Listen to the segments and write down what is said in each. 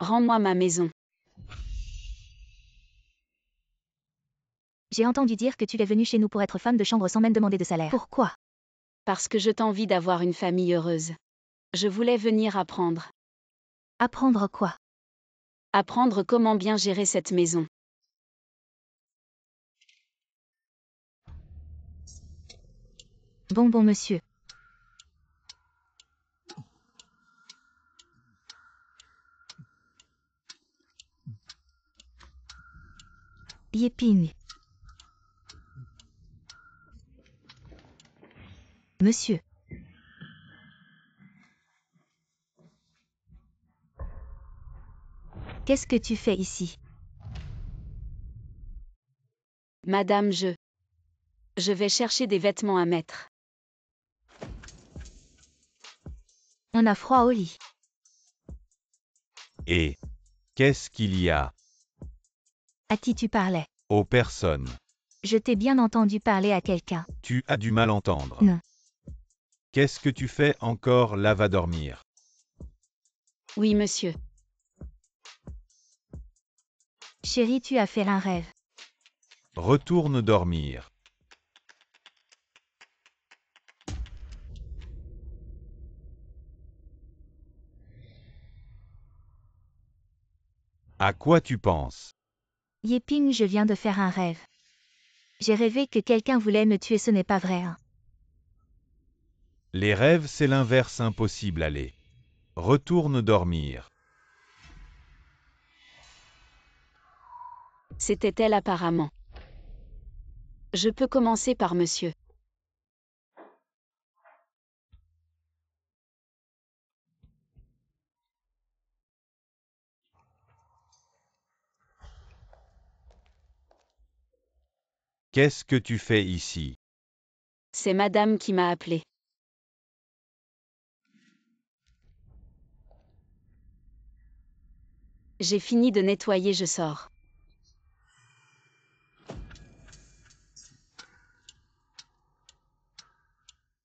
Rends-moi ma maison. J'ai entendu dire que tu es venue chez nous pour être femme de chambre sans même demander de salaire. Pourquoi? Parce que je t'envie d'avoir une famille heureuse. Je voulais venir apprendre. Apprendre quoi? Apprendre comment bien gérer cette maison. Bon monsieur. Yéping. Monsieur. Qu'est-ce que tu fais ici? Madame, je vais chercher des vêtements à mettre. On a froid au lit. Et qu'est-ce qu'il y a? À qui tu parlais? Aux personnes. Je t'ai bien entendu parler à quelqu'un. Tu as du mal entendre. Non. Qu'est-ce que tu fais encore là? Va dormir. Oui, monsieur. Chérie, tu as fait un rêve. Retourne dormir. À quoi tu penses? Yéping, je viens de faire un rêve. J'ai rêvé que quelqu'un voulait me tuer, ce n'est pas vrai, hein. Les rêves, c'est l'inverse impossible. Allez. Retourne dormir. C'était elle apparemment. Je peux commencer par monsieur. Qu'est-ce que tu fais ici? C'est madame qui m'a appelé. J'ai fini de nettoyer, je sors.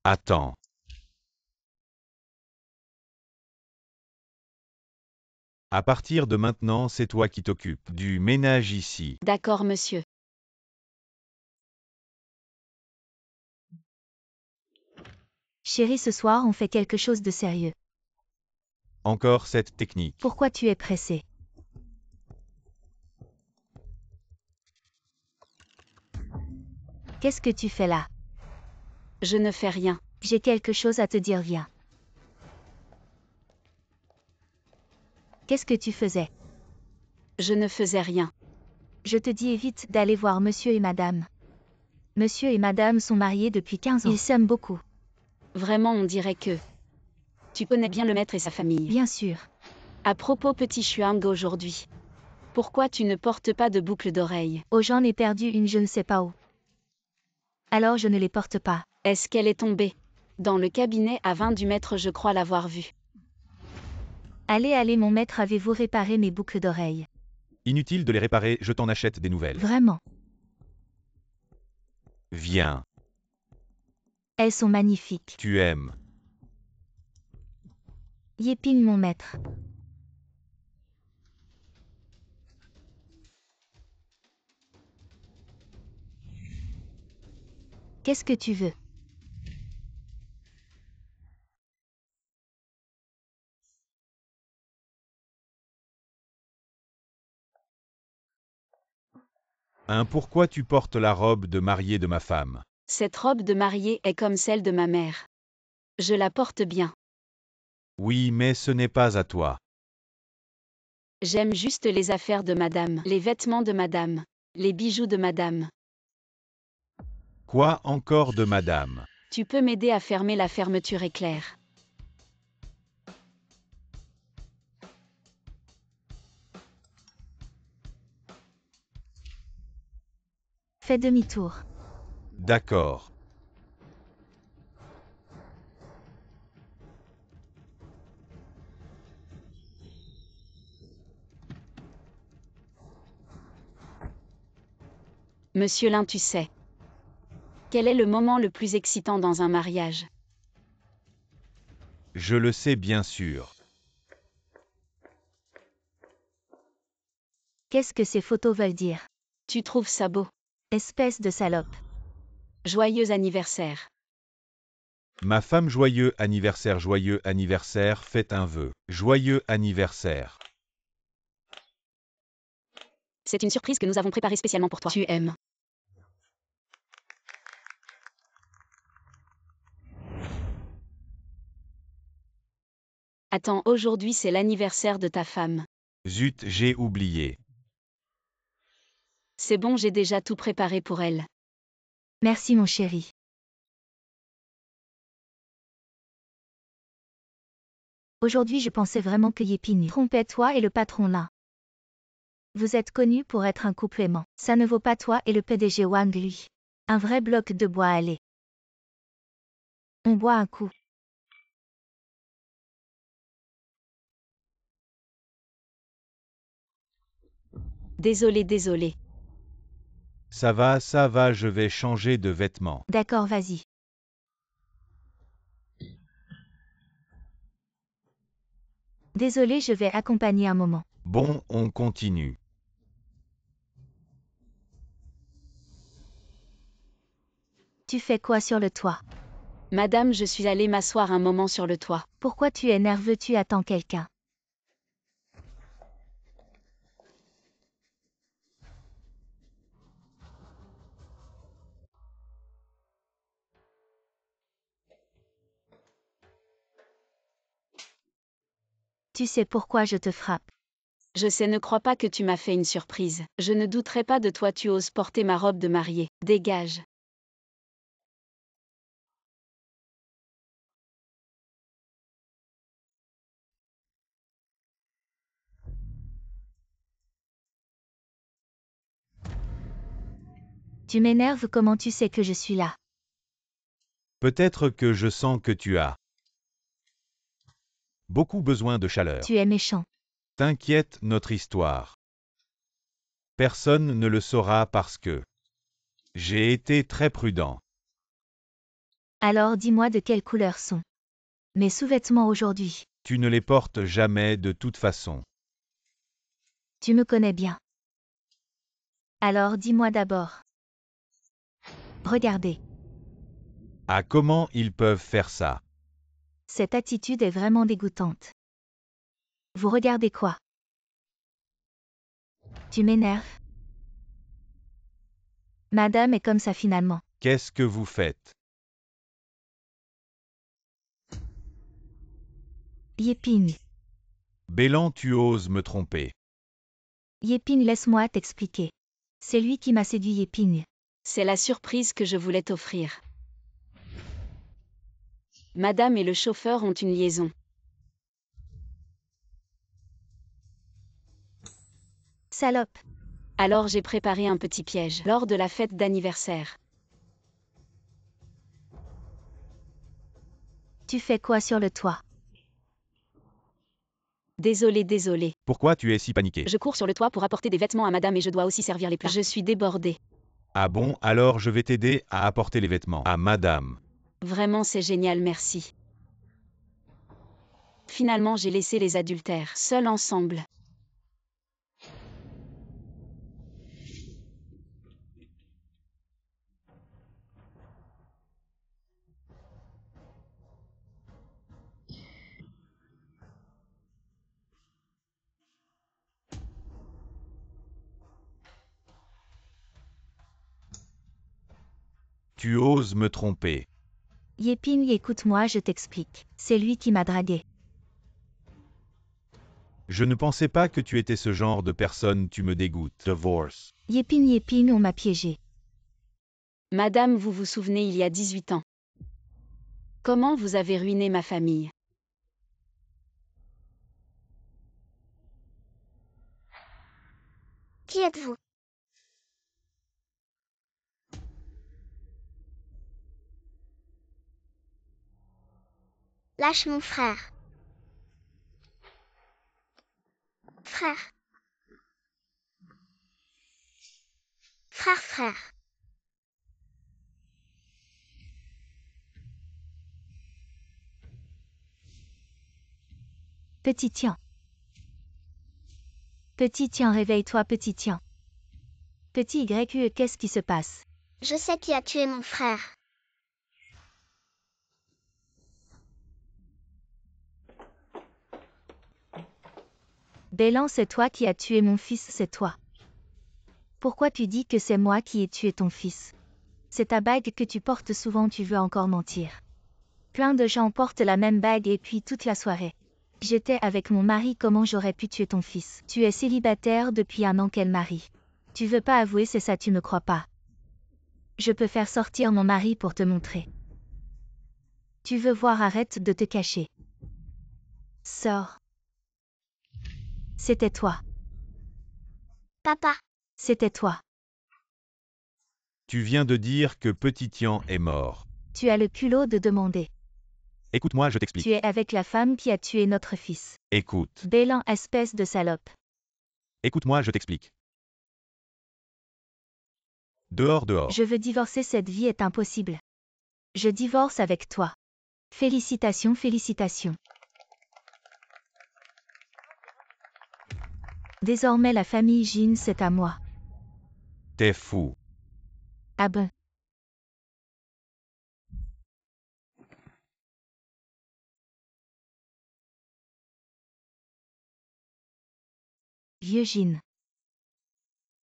Attends. À partir de maintenant, c'est toi qui t'occupes du ménage ici. D'accord, monsieur. Chérie, ce soir on fait quelque chose de sérieux. Encore cette technique. Pourquoi tu es pressée? Qu'est-ce que tu fais là? Je ne fais rien. J'ai quelque chose à te dire, viens. Qu'est-ce que tu faisais? Je ne faisais rien. Je te dis évite d'aller voir monsieur et madame. Monsieur et madame sont mariés depuis 15 ans. Ils s'aiment beaucoup. Vraiment, on dirait que... Tu connais bien le maître et sa famille. Bien sûr. À propos, petit Chuang, aujourd'hui. Pourquoi tu ne portes pas de boucle d'oreille? Oh, j'en ai perdu une, je ne sais pas où. Alors je ne les porte pas. Est-ce qu'elle est tombée? Dans le cabinet à 20 du maître, je crois l'avoir vue. Allez, mon maître, avez-vous réparé mes boucles d'oreilles? Inutile de les réparer, je t'en achète des nouvelles. Vraiment. Viens. Elles sont magnifiques. Tu aimes. Yéping, mon maître. Qu'est-ce que tu veux? Pourquoi tu portes la robe de mariée de ma femme? Cette robe de mariée est comme celle de ma mère. Je la porte bien. Oui, mais ce n'est pas à toi. J'aime juste les affaires de madame, les vêtements de madame, les bijoux de madame. Quoi encore de madame? Tu peux m'aider à fermer la fermeture éclair. Fais demi-tour. D'accord. Monsieur Lin, tu sais. Quel est le moment le plus excitant dans un mariage? Je le sais bien sûr. Qu'est-ce que ces photos veulent dire? Tu trouves ça beau? Espèce de salope. Joyeux anniversaire. Ma femme, joyeux anniversaire, faites un vœu. Joyeux anniversaire. C'est une surprise que nous avons préparée spécialement pour toi. Tu aimes. Attends, aujourd'hui c'est l'anniversaire de ta femme. Zut, j'ai oublié. C'est bon, j'ai déjà tout préparé pour elle. Merci mon chéri. Aujourd'hui je pensais vraiment que Yépine trompait toi et le patron là. Vous êtes connus pour être un couple aimant. Ça ne vaut pas toi et le PDG Wang lui. Un vrai bloc de bois allez. On boit un coup. Désolé. Ça va, je vais changer de vêtements. D'accord, vas-y. Désolé, je vais accompagner un moment. Bon, on continue. Tu fais quoi sur le toit? Madame, je suis allée m'asseoir un moment sur le toit. Pourquoi tu es nerveux? Tu attends quelqu'un? Tu sais pourquoi je te frappe? Je sais, ne crois pas que tu m'as fait une surprise. Je ne douterai pas de toi, tu oses porter ma robe de mariée. Dégage. Tu m'énerves, comment tu sais que je suis là? Peut-être que je sens que tu as beaucoup besoin de chaleur. Tu es méchant. T'inquiète, notre histoire. Personne ne le saura parce que j'ai été très prudent. Alors dis-moi de quelle couleur sont mes sous-vêtements aujourd'hui? Tu ne les portes jamais de toute façon. Tu me connais bien. Alors dis-moi d'abord. Regardez. Ah, comment ils peuvent faire ça? Cette attitude est vraiment dégoûtante. Vous regardez quoi? Tu m'énerves. Madame est comme ça finalement. Qu'est-ce que vous faites? Yépine. Bélan, tu oses me tromper. Yépine, laisse-moi t'expliquer. C'est lui qui m'a séduit, Yépine. C'est la surprise que je voulais t'offrir. Madame et le chauffeur ont une liaison. Salope. Alors j'ai préparé un petit piège lors de la fête d'anniversaire. Tu fais quoi sur le toit? Désolé. Pourquoi tu es si paniqué? Je cours sur le toit pour apporter des vêtements à madame et je dois aussi servir les plats. Je suis débordée. Ah bon, alors je vais t'aider à apporter les vêtements à madame. Vraiment c'est génial, merci. Finalement j'ai laissé les adultères seuls ensemble. Tu oses me tromper. Yépine, écoute-moi, je t'explique. C'est lui qui m'a dragué. Je ne pensais pas que tu étais ce genre de personne, tu me dégoûtes. Divorce. Yépine, on m'a piégé. Madame, vous vous souvenez il y a 18 ans. Comment vous avez ruiné ma famille? Qui êtes-vous? Lâche mon frère. Frère. Frère. Petit tien. Petit Tian, réveille-toi, petit Tian. Petit YQE, qu'est-ce qui se passe? Je sais qui a tué mon frère. Bélan, c'est toi qui as tué mon fils, c'est toi. Pourquoi tu dis que c'est moi qui ai tué ton fils? C'est ta bague que tu portes souvent, tu veux encore mentir. Plein de gens portent la même bague et puis toute la soirée. J'étais avec mon mari, comment j'aurais pu tuer ton fils? Tu es célibataire depuis 1 an, quel mari? Tu veux pas avouer, c'est ça, tu me crois pas. Je peux faire sortir mon mari pour te montrer. Tu veux voir, arrête de te cacher. Sors. C'était toi. Papa, C'était toi. Tu viens de dire que Petit Tian est mort. Tu as le culot de demander. Écoute-moi, je t'explique. Tu es avec la femme qui a tué notre fils. Écoute. Bélan, espèce de salope. Écoute-moi, je t'explique. Dehors, dehors. Je veux divorcer, cette vie est impossible. Je divorce avec toi. Félicitations, félicitations. Désormais la famille Jin, c'est à moi. T'es fou. Ah ben. Vieux Jin.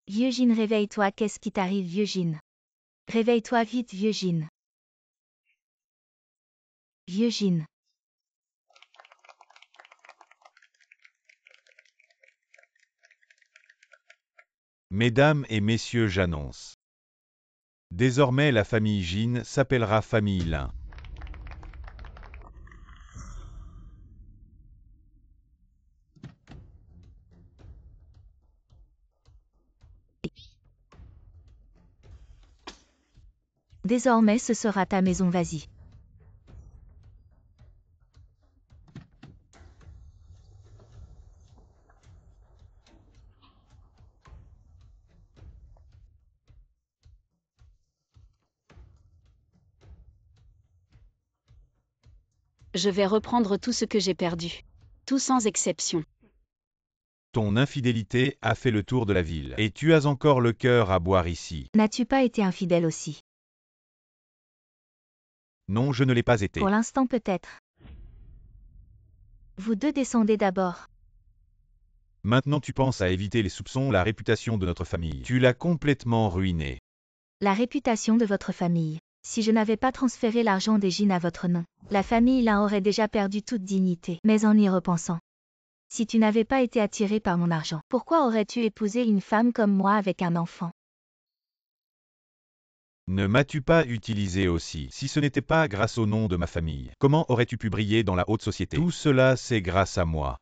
Vieux Jin, réveille-toi, qu'est-ce qui t'arrive, vieux Jin? Réveille-toi vite, vieux Jin. Vieux Jin. Mesdames et messieurs, j'annonce. Désormais, la famille Jin s'appellera famille Lin. Désormais ce sera ta maison, vas-y. Je vais reprendre tout ce que j'ai perdu. Tout sans exception. Ton infidélité a fait le tour de la ville. Et tu as encore le cœur à boire ici. N'as-tu pas été infidèle aussi? Non, je ne l'ai pas été. Pour l'instant peut-être. Vous deux descendez d'abord. Maintenant tu penses à éviter les soupçons, la réputation de notre famille. Tu l'as complètement ruinée. La réputation de votre famille. Si je n'avais pas transféré l'argent des Jin à votre nom, la famille Lin aurait déjà perdu toute dignité. Mais en y repensant, si tu n'avais pas été attiré par mon argent, pourquoi aurais-tu épousé une femme comme moi avec un enfant? Ne m'as-tu pas utilisé aussi? Si ce n'était pas grâce au nom de ma famille, comment aurais-tu pu briller dans la haute société? Tout cela, c'est grâce à moi.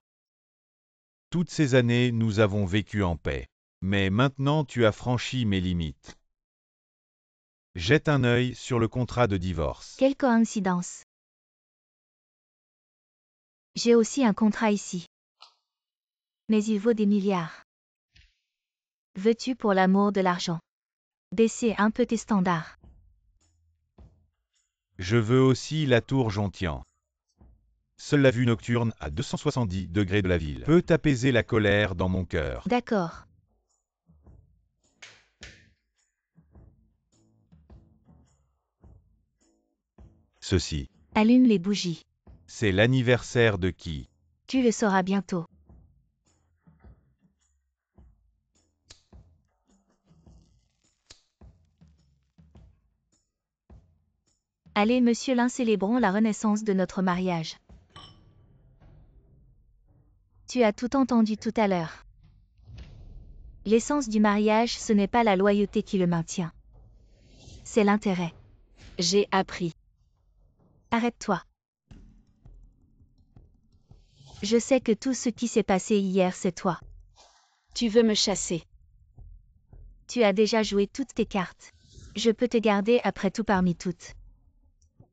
Toutes ces années, nous avons vécu en paix. Mais maintenant, tu as franchi mes limites. Jette un œil sur le contrat de divorce. Quelle coïncidence. J'ai aussi un contrat ici. Mais il vaut des milliards. Veux-tu pour l'amour de l'argent baisser un peu tes standards? Je veux aussi la tour Jontian. Seule la vue nocturne à 270 degrés de la ville peut apaiser la colère dans mon cœur. D'accord. Ceci, Allume les bougies. c'est l'anniversaire de qui? Tu le sauras bientôt. Allez, monsieur Lin, célébrons la renaissance de notre mariage. Tu as tout entendu tout à l'heure. L'essence du mariage, ce n'est pas la loyauté qui le maintient. C'est l'intérêt. J'ai appris. Arrête-toi. Je sais que tout ce qui s'est passé hier, c'est toi. Tu veux me chasser. Tu as déjà joué toutes tes cartes. Je peux te garder après tout parmi toutes.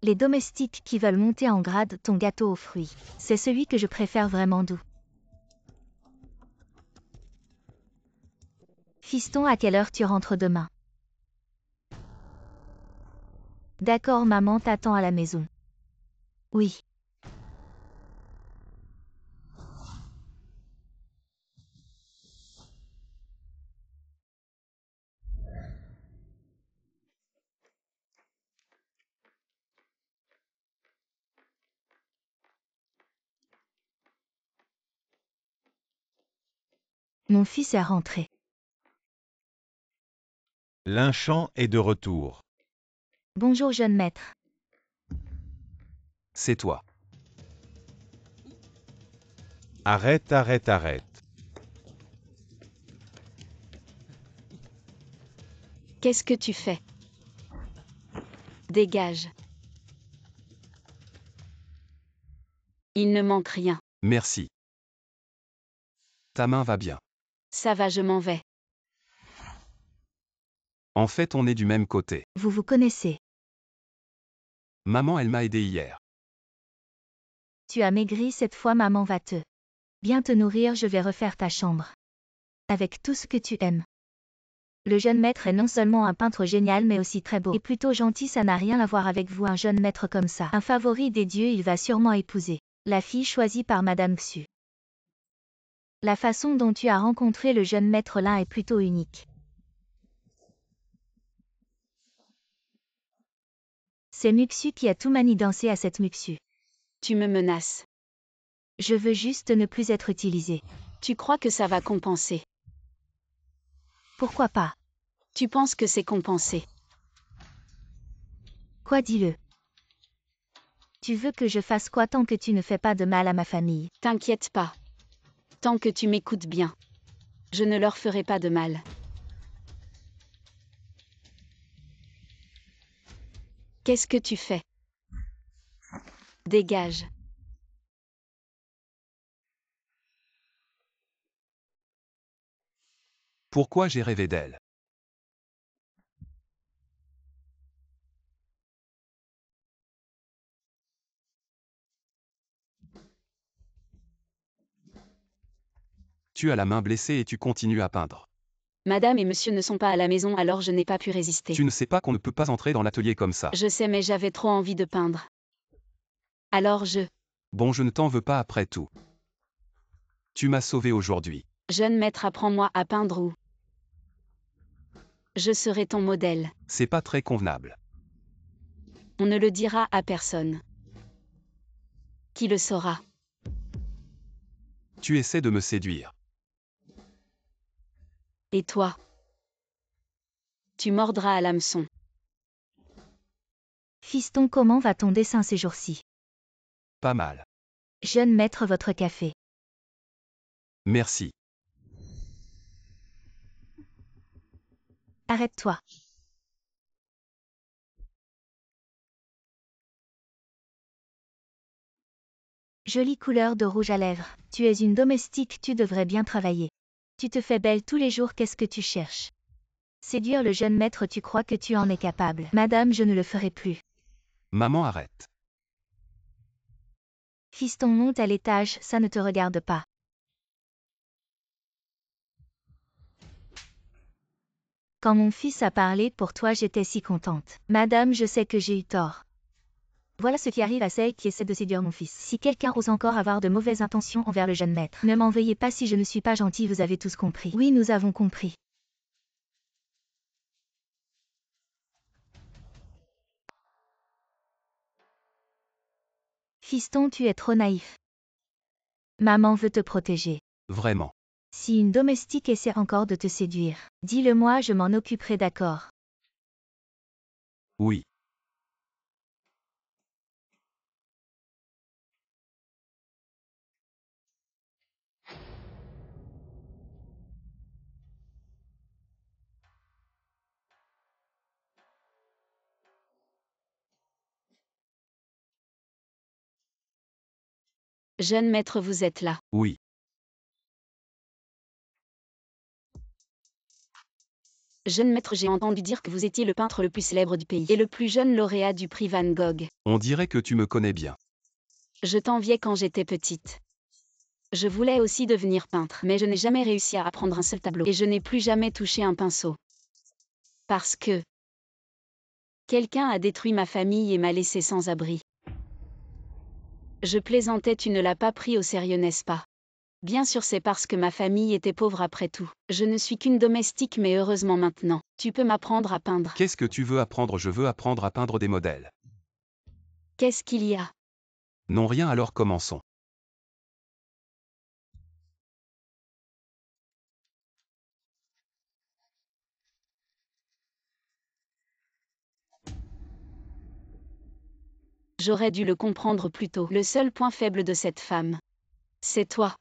Les domestiques qui veulent monter en grade ton gâteau aux fruits, c'est celui que je préfère vraiment doux. Fiston, à quelle heure tu rentres demain? D'accord, maman t'attend à la maison. Oui. Mon fils est rentré. L'inchant est de retour. Bonjour jeune maître. C'est toi. Arrête, arrête, arrête. Qu'est-ce que tu fais? Dégage. Il ne manque rien. Merci. Ta main va bien. Ça va, je m'en vais. En fait, on est du même côté. Vous vous connaissez. Maman, elle m'a aidé hier. Tu as maigri cette fois, maman va te bien te nourrir, je vais refaire ta chambre. Avec tout ce que tu aimes. Le jeune maître est non seulement un peintre génial mais aussi très beau. Et plutôt gentil, ça n'a rien à voir avec vous, un jeune maître comme ça. Un favori des dieux, il va sûrement épouser la fille choisie par Madame Xu. La façon dont tu as rencontré le jeune maître là est plutôt unique. C'est Muxu qui a tout manigancé à cette Muxu. Tu me menaces. Je veux juste ne plus être utilisé. Tu crois que ça va compenser? Pourquoi pas? Tu penses que c'est compensé? Quoi, dis-le? Tu veux que je fasse quoi tant que tu ne fais pas de mal à ma famille? T'inquiète pas. Tant que tu m'écoutes bien. Je ne leur ferai pas de mal. Qu'est-ce que tu fais? Dégage. Pourquoi j'ai rêvé d'elle? Tu as la main blessée et tu continues à peindre. Madame et monsieur ne sont pas à la maison, alors je n'ai pas pu résister. Tu ne sais pas qu'on ne peut pas entrer dans l'atelier comme ça. Je sais, mais j'avais trop envie de peindre. Alors Bon, je ne t'en veux pas après tout. Tu m'as sauvé aujourd'hui. jeune maître, apprends-moi à peindre ou je serai ton modèle. C'est pas très convenable. On ne le dira à personne. Qui le saura? Tu essaies de me séduire. Et toi? Tu mordras à l'hameçon. Fiston, comment va ton dessin ces jours-ci? Pas mal. Jeune maître, votre café. Merci. Arrête-toi. Jolie couleur de rouge à lèvres. Tu es une domestique, tu devrais bien travailler. Tu te fais belle tous les jours, qu'est-ce que tu cherches? Séduire le jeune maître, tu crois que tu en es capable? Madame, je ne le ferai plus. Maman, arrête. Fiston, monte à l'étage, ça ne te regarde pas. Quand mon fils a parlé pour toi, j'étais si contente. Madame, je sais que j'ai eu tort. Voilà ce qui arrive à celle qui essaie de séduire mon fils. Si quelqu'un ose encore avoir de mauvaises intentions envers le jeune maître, ne m'en veuillez pas si je ne suis pas gentille, vous avez tous compris. Oui, nous avons compris. Fiston, tu es trop naïf. Maman veut te protéger. Vraiment. Si une domestique essaie encore de te séduire, dis-le-moi, je m'en occuperai, d'accord? Oui. Jeune maître, vous êtes là. Oui. Jeune maître, j'ai entendu dire que vous étiez le peintre le plus célèbre du pays et le plus jeune lauréat du prix Van Gogh. On dirait que tu me connais bien. Je t'enviais quand j'étais petite. Je voulais aussi devenir peintre, mais je n'ai jamais réussi à apprendre un seul tableau et je n'ai plus jamais touché un pinceau. Parce que quelqu'un a détruit ma famille et m'a laissé sans abri. Je plaisantais, tu ne l'as pas pris au sérieux, n'est-ce pas? Bien sûr, c'est parce que ma famille était pauvre après tout. Je ne suis qu'une domestique, mais heureusement maintenant, tu peux m'apprendre à peindre. Qu'est-ce que tu veux apprendre? Je veux apprendre à peindre des modèles. Qu'est-ce qu'il y a? Non, rien, alors commençons. J'aurais dû le comprendre plus tôt. Le seul point faible de cette femme, c'est toi.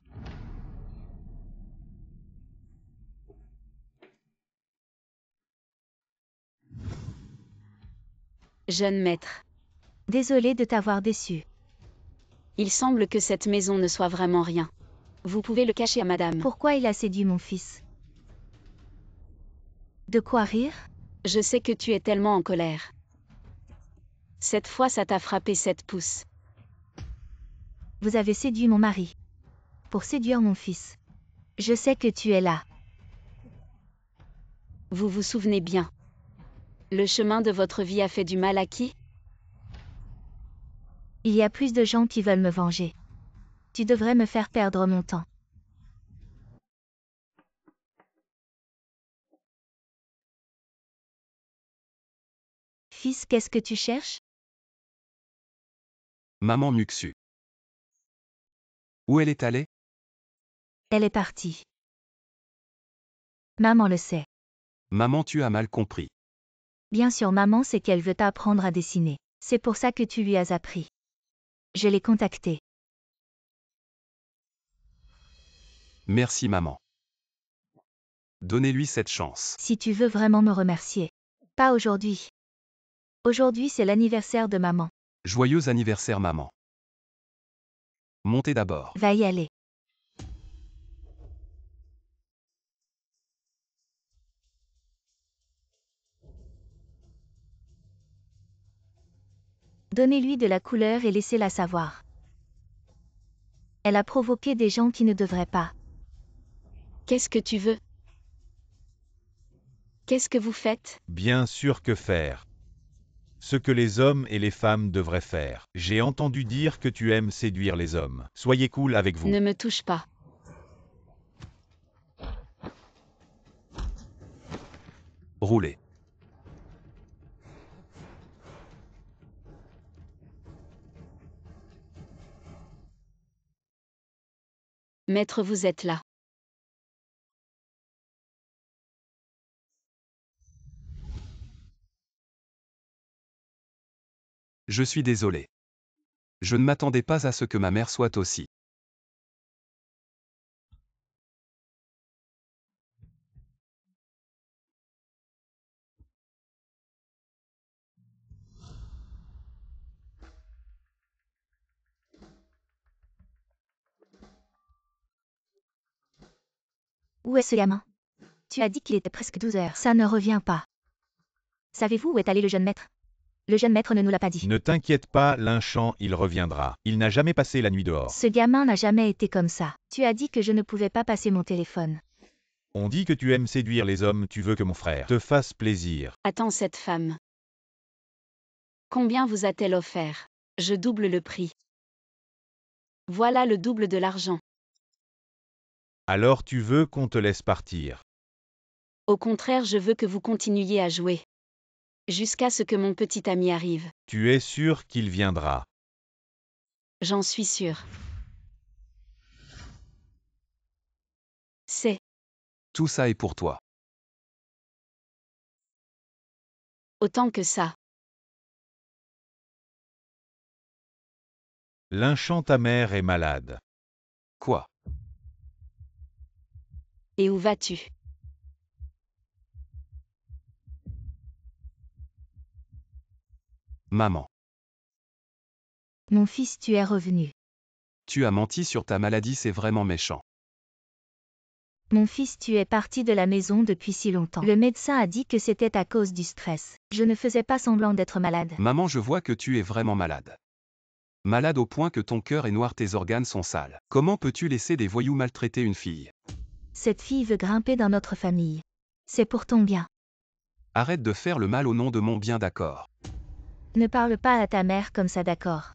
Jeune maître. Désolée de t'avoir déçu. Il semble que cette maison ne soit vraiment rien. Vous pouvez le cacher à madame. Pourquoi il a séduit mon fils? De quoi rire? Je sais que tu es tellement en colère. Cette fois ça t'a frappé 7 pouces. Vous avez séduit mon mari. Pour séduire mon fils. Je sais que tu es là. Vous vous souvenez bien. Le chemin de votre vie a fait du mal à qui? Il y a plus de gens qui veulent me venger. Tu devrais me faire perdre mon temps. Fils, qu'est-ce que tu cherches? Maman Muxu. Où elle est allée? Elle est partie. Maman le sait. Maman, tu as mal compris. Bien sûr, maman sait qu'elle veut t'apprendre à dessiner. C'est pour ça que tu lui as appris. Je l'ai contactée. Merci maman. Donnez-lui cette chance. Si tu veux vraiment me remercier. Pas aujourd'hui. Aujourd'hui, c'est l'anniversaire de maman. Joyeux anniversaire maman. Montez d'abord. Va y aller. Donnez-lui de la couleur et laissez-la savoir. Elle a provoqué des gens qui ne devraient pas. Qu'est-ce que tu veux? Qu'est-ce que vous faites? Bien sûr que faire. Ce que les hommes et les femmes devraient faire. J'ai entendu dire que tu aimes séduire les hommes. Soyez cool avec vous. Ne me touche pas. Roulez. Maître, vous êtes là. Je suis désolé. Je ne m'attendais pas à ce que ma mère soit aussi. Où est ce gamin? Tu as dit qu'il était presque 12 heures. Ça ne revient pas. Savez-vous où est allé le jeune maître? Le jeune maître ne nous l'a pas dit. Ne t'inquiète pas, Linchamp, il reviendra. Il n'a jamais passé la nuit dehors. Ce gamin n'a jamais été comme ça. Tu as dit que je ne pouvais pas passer mon téléphone. On dit que tu aimes séduire les hommes, tu veux que mon frère te fasse plaisir. Attends, cette femme. Combien vous a-t-elle offert? Je double le prix. Voilà le double de l'argent. Alors tu veux qu'on te laisse partir. Au contraire, je veux que vous continuiez à jouer. Jusqu'à ce que mon petit ami arrive. Tu es sûr qu'il viendra. J'en suis sûre. C'est Tout ça est pour toi. autant que ça. Linchamp, ta mère est malade. Quoi? Et où vas-tu? Maman. Mon fils, tu es revenu. Tu as menti sur ta maladie, c'est vraiment méchant. Mon fils, tu es parti de la maison depuis si longtemps. Le médecin a dit que c'était à cause du stress. Je ne faisais pas semblant d'être malade. Maman, je vois que tu es vraiment malade. Malade au point que ton cœur est noir, tes organes sont sales. Comment peux-tu laisser des voyous maltraiter une fille? Cette fille veut grimper dans notre famille. C'est pour ton bien. Arrête de faire le mal au nom de mon bien, d'accord? Ne parle pas à ta mère comme ça, d'accord?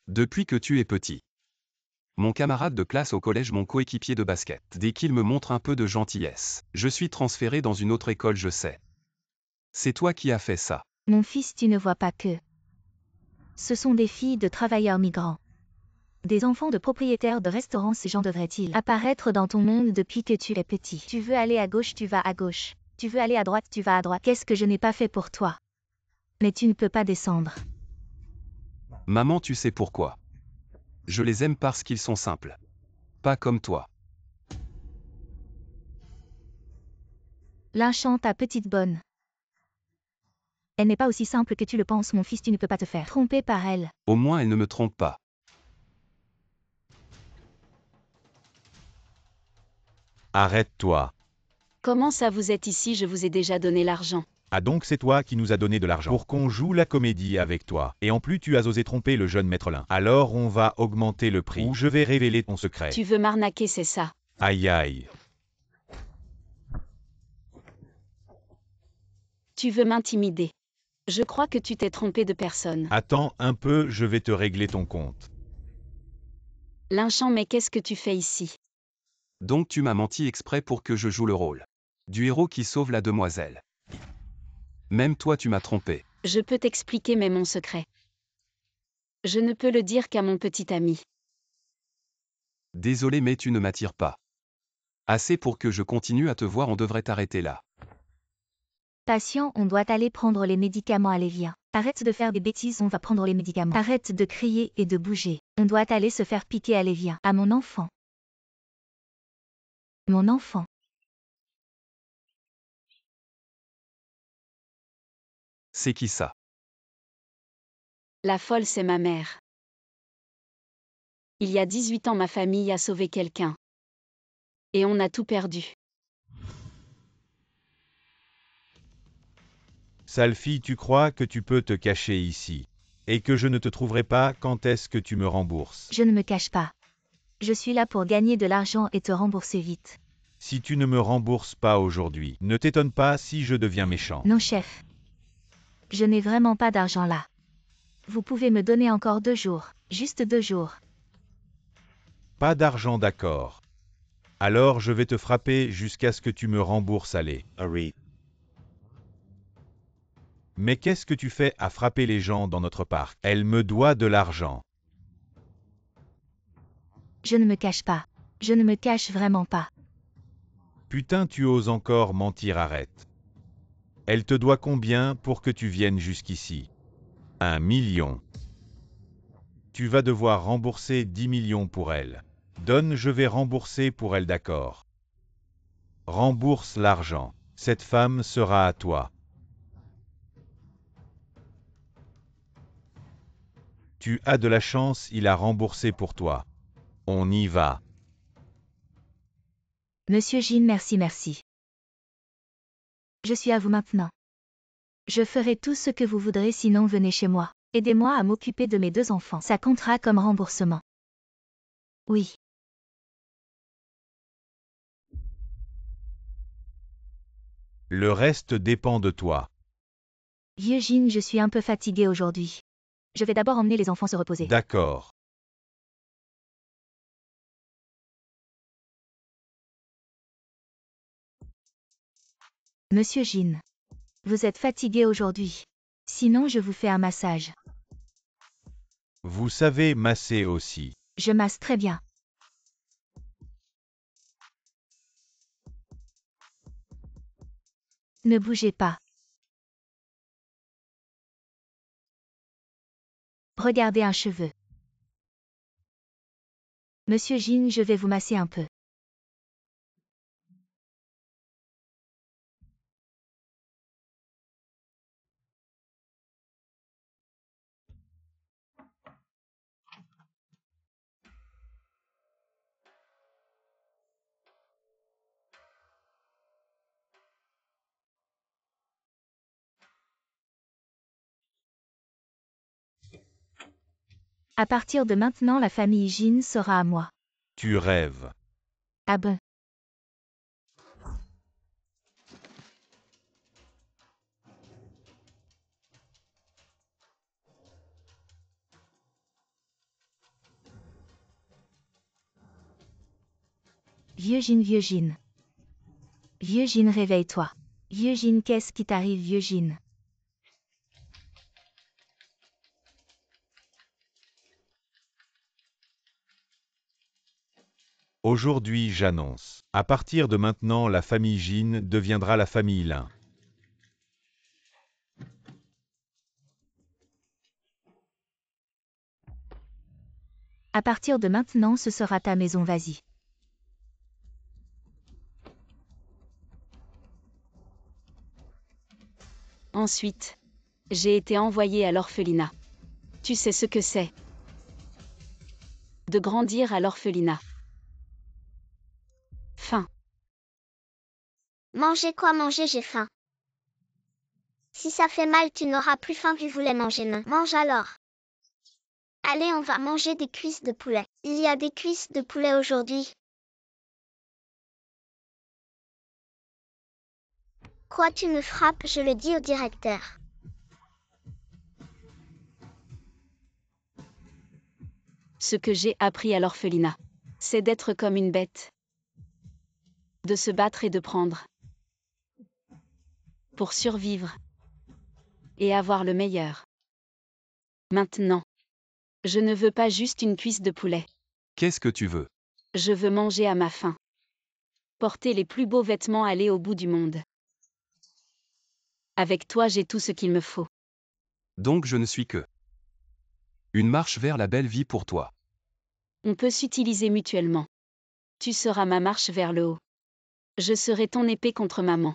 Depuis que tu es petit. Mon camarade de classe au collège, mon coéquipier de basket. Dès qu'il me montre un peu de gentillesse, je suis transféré dans une autre école, je sais. C'est toi qui as fait ça. Mon fils, tu ne vois pas que... Ce sont des filles de travailleurs migrants. Des enfants de propriétaires de restaurants, ces gens devraient-ils apparaître dans ton monde depuis que tu es petit? Tu veux aller à gauche, tu vas à gauche. Tu veux aller à droite, tu vas à droite. Qu'est-ce que je n'ai pas fait pour toi? Mais tu ne peux pas descendre. Maman, tu sais pourquoi. Je les aime parce qu'ils sont simples. Pas comme toi. Lynchant ta petite bonne. Elle n'est pas aussi simple que tu le penses, mon fils, tu ne peux pas te faire tromper par elle. Au moins elle ne me trompe pas. Arrête-toi. Comment ça vous êtes ici, je vous ai déjà donné l'argent. Ah donc c'est toi qui nous as donné de l'argent pour qu'on joue la comédie avec toi. Et en plus tu as osé tromper le jeune maître Lin. Alors on va augmenter le prix ou je vais révéler ton secret. Tu veux m'arnaquer, c'est ça. Aïe aïe. Tu veux m'intimider. Je crois que tu t'es trompé de personne. Attends un peu, je vais te régler ton compte. Lynchant, mais qu'est-ce que tu fais ici? Donc tu m'as menti exprès pour que je joue le rôle du héros qui sauve la demoiselle. Même toi tu m'as trompé. Je peux t'expliquer, mais mon secret. Je ne peux le dire qu'à mon petit ami. Désolé mais tu ne m'attires pas. Assez pour que je continue à te voir, on devrait t'arrêter là. Patient, on doit aller prendre les médicaments, allez viens. Arrête de faire des bêtises, on va prendre les médicaments. Arrête de crier et de bouger. On doit aller se faire piquer, allez viens. À mon enfant. Mon enfant. C'est qui ça? La folle, c'est ma mère. Il y a 18 ans, ma famille a sauvé quelqu'un. Et on a tout perdu. Sale fille, tu crois que tu peux te cacher ici et que je ne te trouverai pas? Quand est-ce que tu me rembourses? Je ne me cache pas. Je suis là pour gagner de l'argent et te rembourser vite. Si tu ne me rembourses pas aujourd'hui, ne t'étonne pas si je deviens méchant. Non chef. Je n'ai vraiment pas d'argent là. Vous pouvez me donner encore 2 jours. Juste 2 jours. Pas d'argent, d'accord. Alors je vais te frapper jusqu'à ce que tu me rembourses, allez. Mais qu'est-ce que tu fais à frapper les gens dans notre parc? Elle me doit de l'argent. Je ne me cache pas. Je ne me cache vraiment pas. Putain, tu oses encore mentir, arrête. Elle te doit combien pour que tu viennes jusqu'ici? 1 million. Tu vas devoir rembourser 10 millions pour elle. Donne, je vais rembourser pour elle, d'accord. Rembourse l'argent. Cette femme sera à toi. Tu as de la chance, il a remboursé pour toi. On y va. Monsieur Jin, merci. Je suis à vous maintenant. Je ferai tout ce que vous voudrez, sinon venez chez moi. Aidez-moi à m'occuper de mes 2 enfants. Ça comptera comme remboursement. Oui. Le reste dépend de toi. Vieux Jin, je suis un peu fatiguée aujourd'hui. Je vais d'abord emmener les enfants se reposer. D'accord. Monsieur Jin. Vous êtes fatigué aujourd'hui. Sinon je vous fais un massage. Vous savez masser aussi. Je masse très bien. Ne bougez pas. Regardez un cheveu. Monsieur Jin, je vais vous masser un peu. À partir de maintenant, la famille Jin sera à moi. Tu rêves. Ah ben. Vieux Jin, vieux Jin. Vieux Jin, réveille-toi. Vieux Jin, qu'est-ce qui t'arrive, vieux Jin? Aujourd'hui, j'annonce. À partir de maintenant, la famille Jin deviendra la famille Lin. À partir de maintenant, ce sera ta maison, vas-y. Ensuite, j'ai été envoyée à l'orphelinat. Tu sais ce que c'est de grandir à l'orphelinat. Faim. Manger quoi manger, j'ai faim. Si ça fait mal, tu n'auras plus faim, tu voulais manger, non? Mange alors. Allez, on va manger des cuisses de poulet. Il y a des cuisses de poulet aujourd'hui. Quoi, tu me frappes, je le dis au directeur. Ce que j'ai appris à l'orphelinat, c'est d'être comme une bête. De se battre et de prendre. Pour survivre. Et avoir le meilleur. Maintenant. Je ne veux pas juste une cuisse de poulet. Qu'est-ce que tu veux? Je veux manger à ma faim. Porter les plus beaux vêtements, aller au bout du monde. Avec toi, j'ai tout ce qu'il me faut. Donc je ne suis que une marche vers la belle vie pour toi. On peut s'utiliser mutuellement. Tu seras ma marche vers le haut. Je serai ton épée contre maman.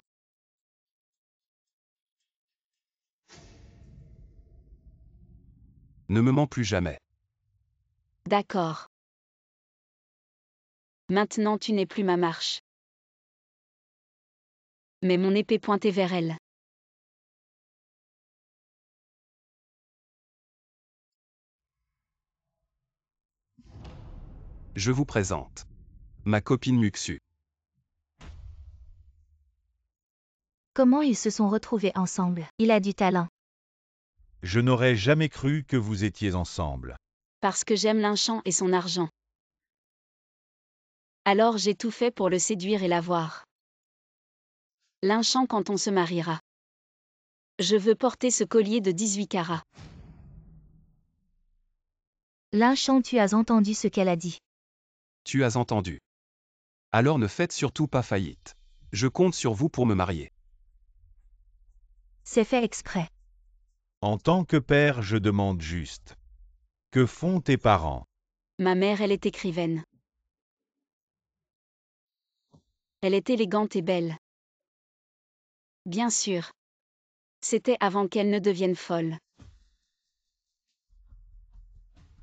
Ne me mens plus jamais. D'accord. Maintenant tu n'es plus ma marche. Mais mon épée pointée vers elle. Je vous présente ma copine Muxu. Comment ils se sont retrouvés ensemble? Il a du talent. Je n'aurais jamais cru que vous étiez ensemble. Parce que j'aime Linchamp et son argent. Alors j'ai tout fait pour le séduire et l'avoir. Linchamp quand on se mariera. Je veux porter ce collier de 18 carats. Linchamp, tu as entendu ce qu'elle a dit. Tu as entendu. Alors ne faites surtout pas faillite. Je compte sur vous pour me marier. C'est fait exprès. En tant que père, je demande juste. Que font tes parents? Ma mère, elle est écrivaine. Elle est élégante et belle. Bien sûr. C'était avant qu'elle ne devienne folle.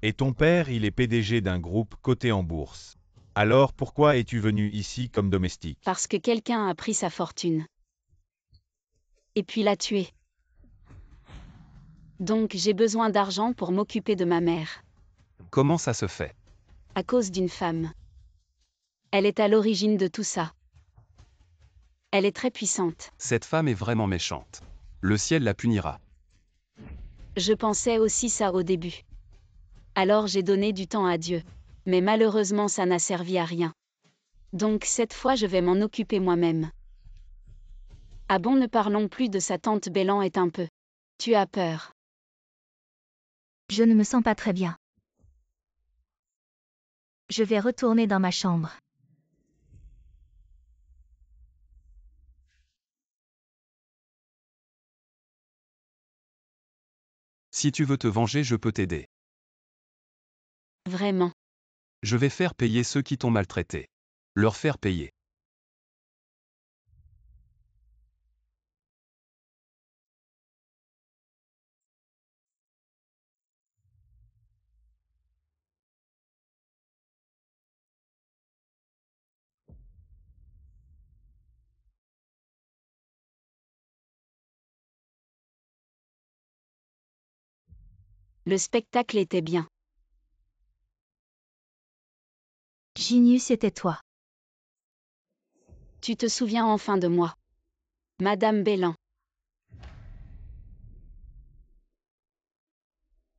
Et ton père, il est PDG d'un groupe coté en bourse. Alors pourquoi es-tu venu ici comme domestique? Parce que quelqu'un a pris sa fortune. Et puis l'a tué. Donc j'ai besoin d'argent pour m'occuper de ma mère. Comment ça se fait? À cause d'une femme. Elle est à l'origine de tout ça. Elle est très puissante. Cette femme est vraiment méchante. Le ciel la punira. Je pensais aussi ça au début. Alors j'ai donné du temps à Dieu. Mais malheureusement ça n'a servi à rien. Donc cette fois je vais m'en occuper moi-même. Ah bon, ne parlons plus de sa tante Bélan est un peu. Tu as peur. Je ne me sens pas très bien. Je vais retourner dans ma chambre. Si tu veux te venger, je peux t'aider. Vraiment. Je vais faire payer ceux qui t'ont maltraité. Leur faire payer. Le spectacle était bien. Genius, c'était toi. Tu te souviens enfin de moi. Madame Bélan.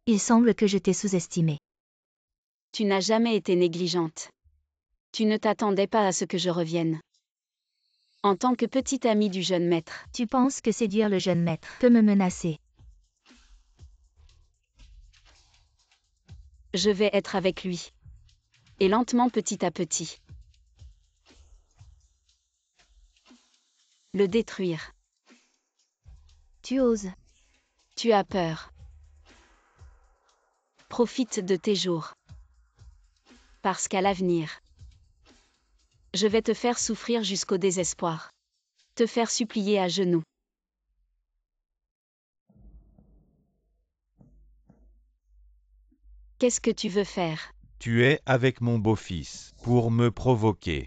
Il semble que je t'ai sous-estimé. Tu n'as jamais été négligente. Tu ne t'attendais pas à ce que je revienne. En tant que petite amie du jeune maître. Tu penses que séduire le jeune maître peut me menacer? Je vais être avec lui. Et lentement, petit à petit. Le détruire. Tu oses. Tu as peur. Profite de tes jours. Parce qu'à l'avenir, je vais te faire souffrir jusqu'au désespoir. Te faire supplier à genoux. Qu'est-ce que tu veux faire? Tu es avec mon beau-fils, pour me provoquer.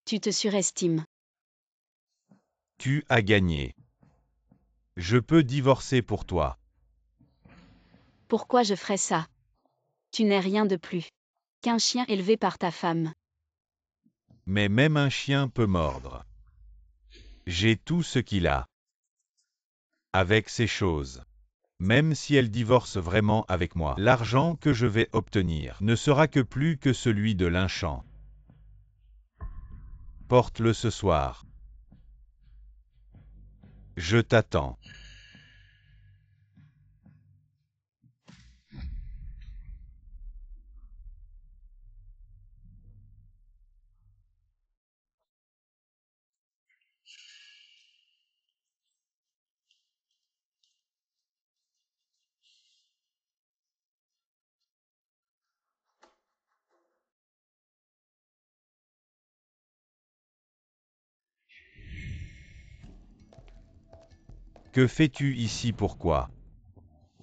Tu te surestimes. Tu as gagné. Je peux divorcer pour toi. Pourquoi je ferais ça? Tu n'es rien de plus qu'un chien élevé par ta femme. Mais même un chien peut mordre. J'ai tout ce qu'il a. Avec ces choses. Même si elle divorce vraiment avec moi, l'argent que je vais obtenir ne sera que plus que celui de Lynchant. Porte-le ce soir. Je t'attends. Que fais-tu ici pourquoi?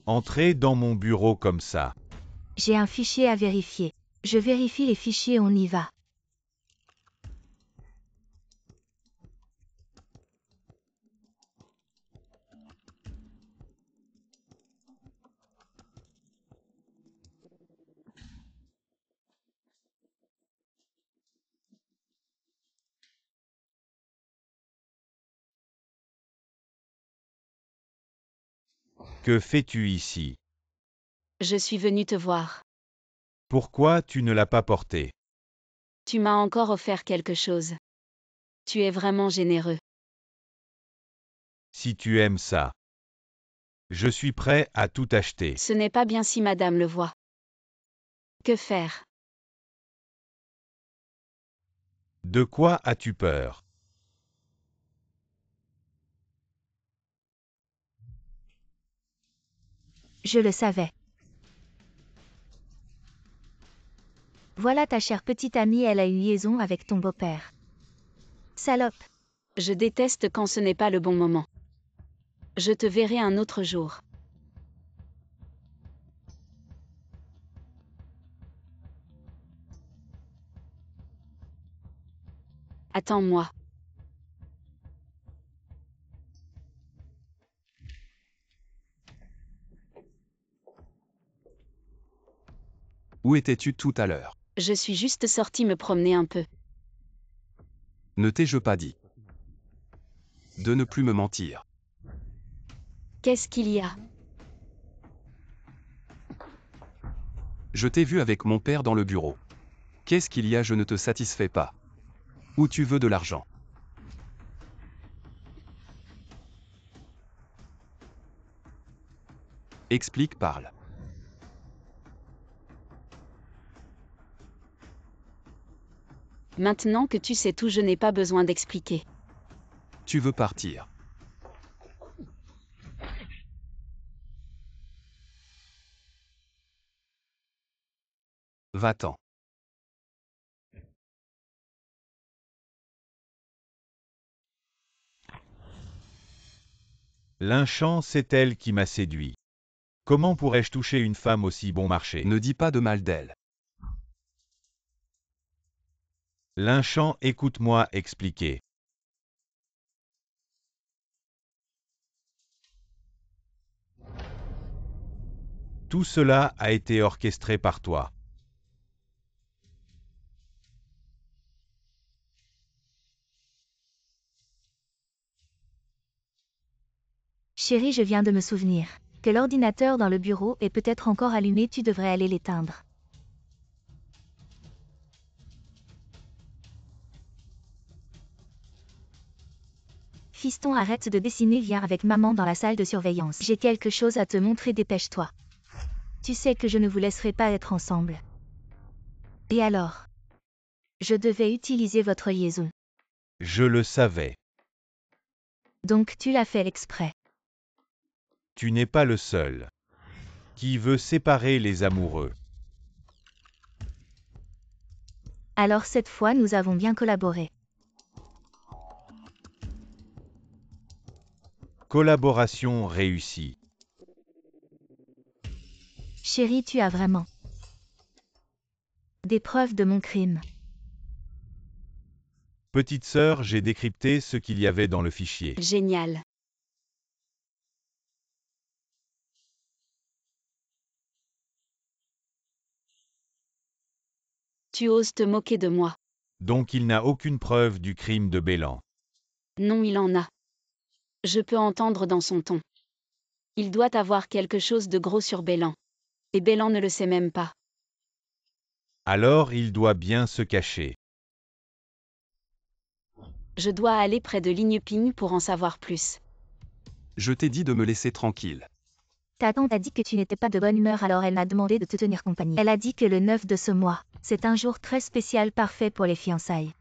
Entrer dans mon bureau comme ça. J'ai un fichier à vérifier. Je vérifie les fichiers, on y va. Que fais-tu ici? Je suis venu te voir. Pourquoi tu ne l'as pas porté? Tu m'as encore offert quelque chose. Tu es vraiment généreux. Si tu aimes ça. Je suis prêt à tout acheter. Ce n'est pas bien si madame le voit. Que faire? De quoi as-tu peur? Je le savais. Voilà ta chère petite amie, elle a une liaison avec ton beau-père. Salope. Je déteste quand ce n'est pas le bon moment. Je te verrai un autre jour. Attends-moi. Où étais-tu tout à l'heure? Je suis juste sortie me promener un peu. Ne t'ai-je pas dit de ne plus me mentir? Qu'est-ce qu'il y a? Je t'ai vu avec mon père dans le bureau. Qu'est-ce qu'il y a? Je ne te satisfais pas. Où tu veux de l'argent? Explique, parle. Maintenant que tu sais tout, je n'ai pas besoin d'expliquer. Tu veux partir. Va-t'en. Lynchant, c'est elle qui m'a séduit. Comment pourrais-je toucher une femme aussi bon marché? Ne dis pas de mal d'elle. Lynchant, écoute-moi expliquer. Tout cela a été orchestré par toi. Chérie, je viens de me souvenir que l'ordinateur dans le bureau est peut-être encore allumé, tu devrais aller l'éteindre. Fiston, arrête de dessiner, viens avec maman dans la salle de surveillance. J'ai quelque chose à te montrer, dépêche-toi. Tu sais que je ne vous laisserai pas être ensemble. Et alors? Je devais utiliser votre liaison. Je le savais. Donc tu l'as fait exprès. Tu n'es pas le seul. Qui veut séparer les amoureux? Alors cette fois nous avons bien collaboré. Collaboration réussie. Chérie, tu as vraiment des preuves de mon crime. Petite sœur, j'ai décrypté ce qu'il y avait dans le fichier. Génial. Tu oses te moquer de moi. Donc il n'a aucune preuve du crime de Bélan. Non, il en a. Je peux entendre dans son ton. Il doit avoir quelque chose de gros sur Bélan. Et Bélan ne le sait même pas. Alors il doit bien se cacher. Je dois aller près de Ligne-Ping pour en savoir plus. Je t'ai dit de me laisser tranquille. Ta tante a dit que tu n'étais pas de bonne humeur, alors elle m'a demandé de te tenir compagnie. Elle a dit que le 9 de ce mois, c'est un jour très spécial, parfait pour les fiançailles.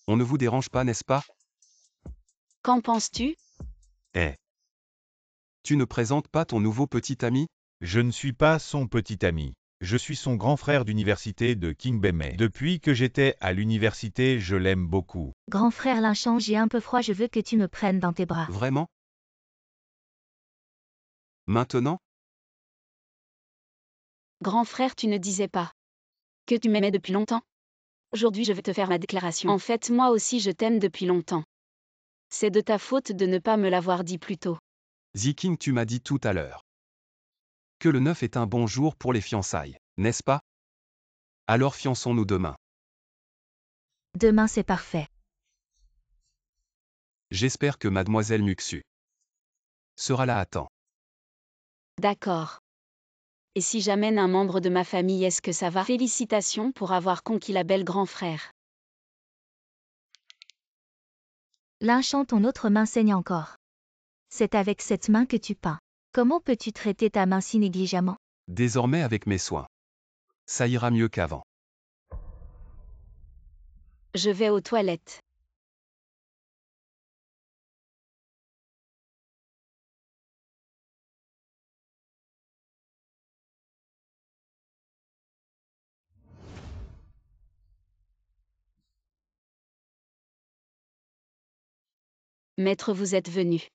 On ne vous dérange pas, n'est-ce pas? Qu'en penses-tu? Tu ne présentes pas ton nouveau petit ami? Je ne suis pas son petit ami. Je suis son grand frère d'université de Kingbemay. Depuis que j'étais à l'université, je l'aime beaucoup. Grand frère Lynchon, j'ai un peu froid, je veux que tu me prennes dans tes bras. Vraiment? Maintenant? Grand frère, tu ne disais pas que tu m'aimais depuis longtemps? Aujourd'hui, je vais te faire ma déclaration. En fait, moi aussi, je t'aime depuis longtemps. C'est de ta faute de ne pas me l'avoir dit plus tôt. Ziking, tu m'as dit tout à l'heure que le 9 est un bon jour pour les fiançailles, n'est-ce pas? Alors fiançons-nous demain. Demain c'est parfait. J'espère que mademoiselle Muxu sera là à temps. D'accord. Et si j'amène un membre de ma famille, est-ce que ça va? Félicitations pour avoir conquis la belle grand frère. Lynchon, ton autre main saigne encore. C'est avec cette main que tu peins. Comment peux-tu traiter ta main si négligemment? Désormais avec mes soins. Ça ira mieux qu'avant. Je vais aux toilettes. Maître, vous êtes venu.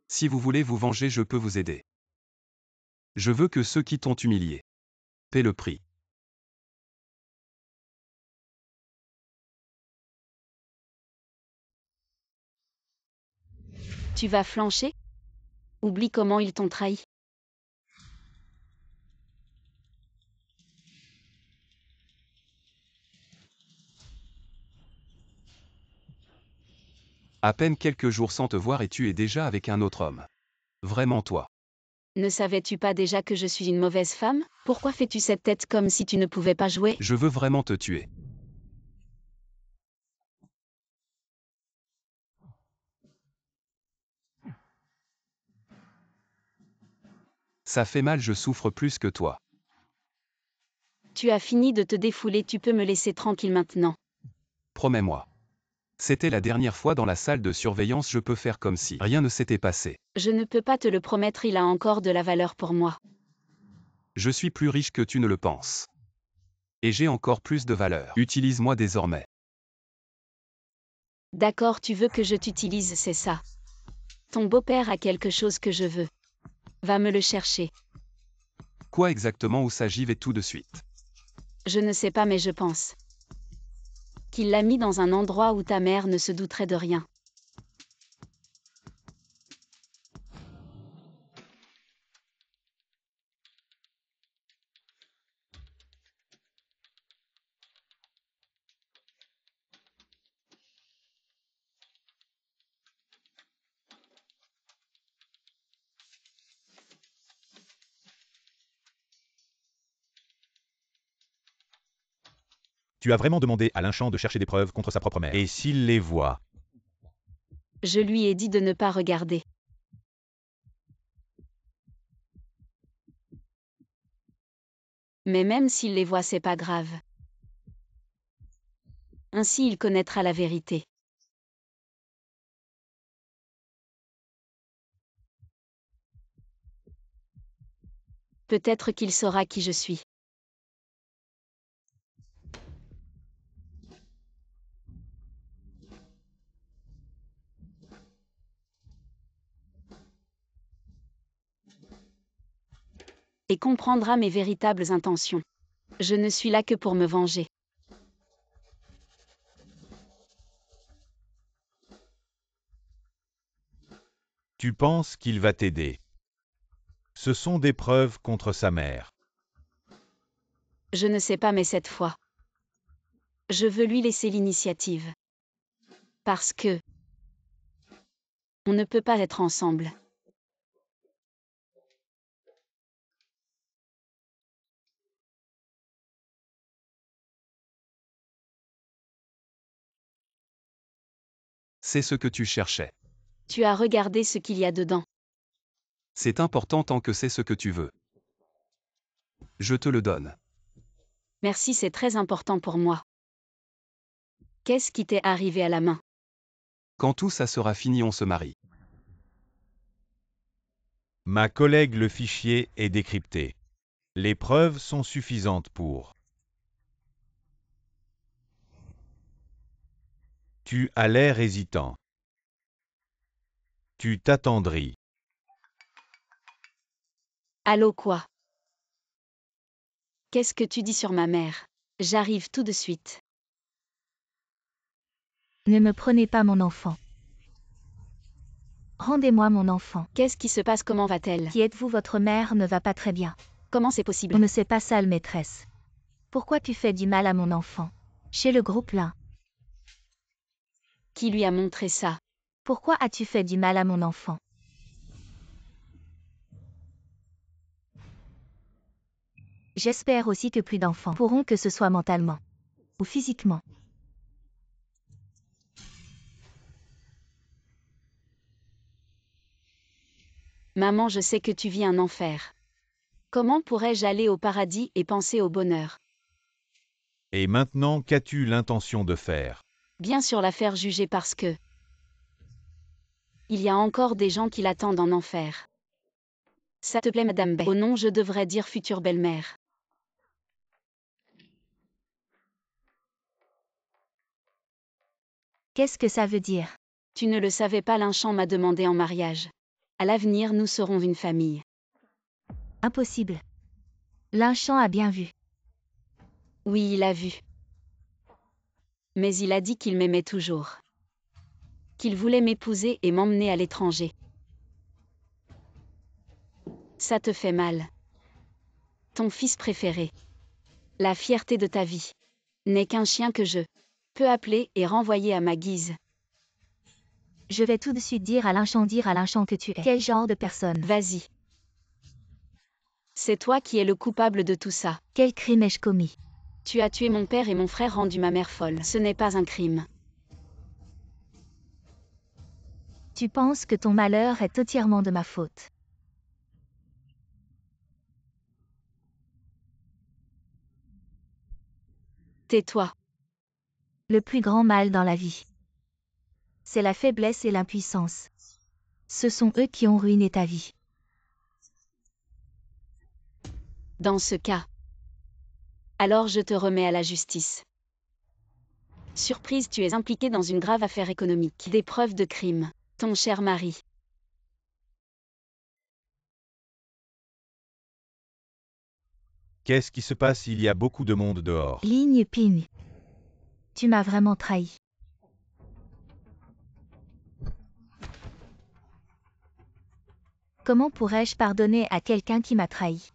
Si vous voulez vous venger, je peux vous aider. Je veux que ceux qui t'ont humilié paient le prix. Tu vas flancher? Oublie comment ils t'ont trahi. À peine quelques jours sans te voir et tu es déjà avec un autre homme. Vraiment toi. Ne savais-tu pas déjà que je suis une mauvaise femme? Pourquoi fais-tu cette tête comme si tu ne pouvais pas jouer? Je veux vraiment te tuer. Ça fait mal, je souffre plus que toi. Tu as fini de te défouler, tu peux me laisser tranquille maintenant. Promets-moi. C'était la dernière fois dans la salle de surveillance, je peux faire comme si rien ne s'était passé. Je ne peux pas te le promettre, il a encore de la valeur pour moi. Je suis plus riche que tu ne le penses. Et j'ai encore plus de valeur. Utilise-moi désormais. D'accord, tu veux que je t'utilise, c'est ça. Ton beau-père a quelque chose que je veux. Va me le chercher. Quoi exactement, où s'agit-il tout de suite? Je ne sais pas, mais je pense qu'il l'a mis dans un endroit où ta mère ne se douterait de rien. Tu as vraiment demandé à Lynchon de chercher des preuves contre sa propre mère. Et s'il les voit? Je lui ai dit de ne pas regarder. Mais même s'il les voit, c'est pas grave. Ainsi il connaîtra la vérité. Peut-être qu'il saura qui je suis. Et comprendra mes véritables intentions. Je ne suis là que pour me venger. Tu penses qu'il va t'aider. Ce sont des preuves contre sa mère. Je ne sais pas, mais cette fois, je veux lui laisser l'initiative. Parce que on ne peut pas être ensemble. C'est ce que tu cherchais. Tu as regardé ce qu'il y a dedans. C'est important tant que c'est ce que tu veux. Je te le donne. Merci, c'est très important pour moi. Qu'est-ce qui t'est arrivé à la main? Quand tout ça sera fini, on se marie. Ma collègue, le fichier est décrypté. Les preuves sont suffisantes pour. Tu as l'air hésitant. Tu t'attendris. Allô, quoi? Qu'est-ce que tu dis sur ma mère? J'arrive tout de suite. Ne me prenez pas mon enfant. Rendez-moi mon enfant. Qu'est-ce qui se passe? Comment va-t-elle? Qui êtes-vous? Votre mère ne va pas très bien. Comment c'est On possible? ne sait pas, sale maîtresse. Pourquoi tu fais du mal à mon enfant? Chez le groupe là. Qui lui a montré ça? Pourquoi as-tu fait du mal à mon enfant? J'espère aussi que plus d'enfants pourront, que ce soit mentalement ou physiquement. Maman, je sais que tu vis un enfer. Comment pourrais-je aller au paradis et penser au bonheur? Et maintenant, qu'as-tu l'intention de faire? Bien sûr, la faire juger parce que il y a encore des gens qui l'attendent en enfer. Ça te plaît, Madame Bay? Oh non, je devrais dire future belle-mère. Qu'est-ce que ça veut dire? Tu ne le savais pas, Lynchant m'a demandé en mariage. À l'avenir, nous serons une famille. Impossible. Lynchant a bien vu. Oui, il a vu. Mais il a dit qu'il m'aimait toujours. Qu'il voulait m'épouser et m'emmener à l'étranger. Ça te fait mal. Ton fils préféré. La fierté de ta vie. N'est qu'un chien que je peux appeler et renvoyer à ma guise. Je vais tout de suite dire à Lynchant que tu es. Quel genre de personne? Vas-y. C'est toi qui es le coupable de tout ça. Quel crime ai-je commis? Tu as tué mon père et mon frère, rendu ma mère folle. Ce n'est pas un crime. Tu penses que ton malheur est entièrement de ma faute. Tais-toi. Le plus grand mal dans la vie, c'est la faiblesse et l'impuissance. Ce sont eux qui ont ruiné ta vie. Dans ce cas, alors je te remets à la justice. Surprise, tu es impliqué dans une grave affaire économique. Des preuves de crime. Ton cher mari. Qu'est-ce qui se passe? Il y a beaucoup de monde dehors. Ligne Ping. Tu m'as vraiment trahi. Comment pourrais-je pardonner à quelqu'un qui m'a trahi?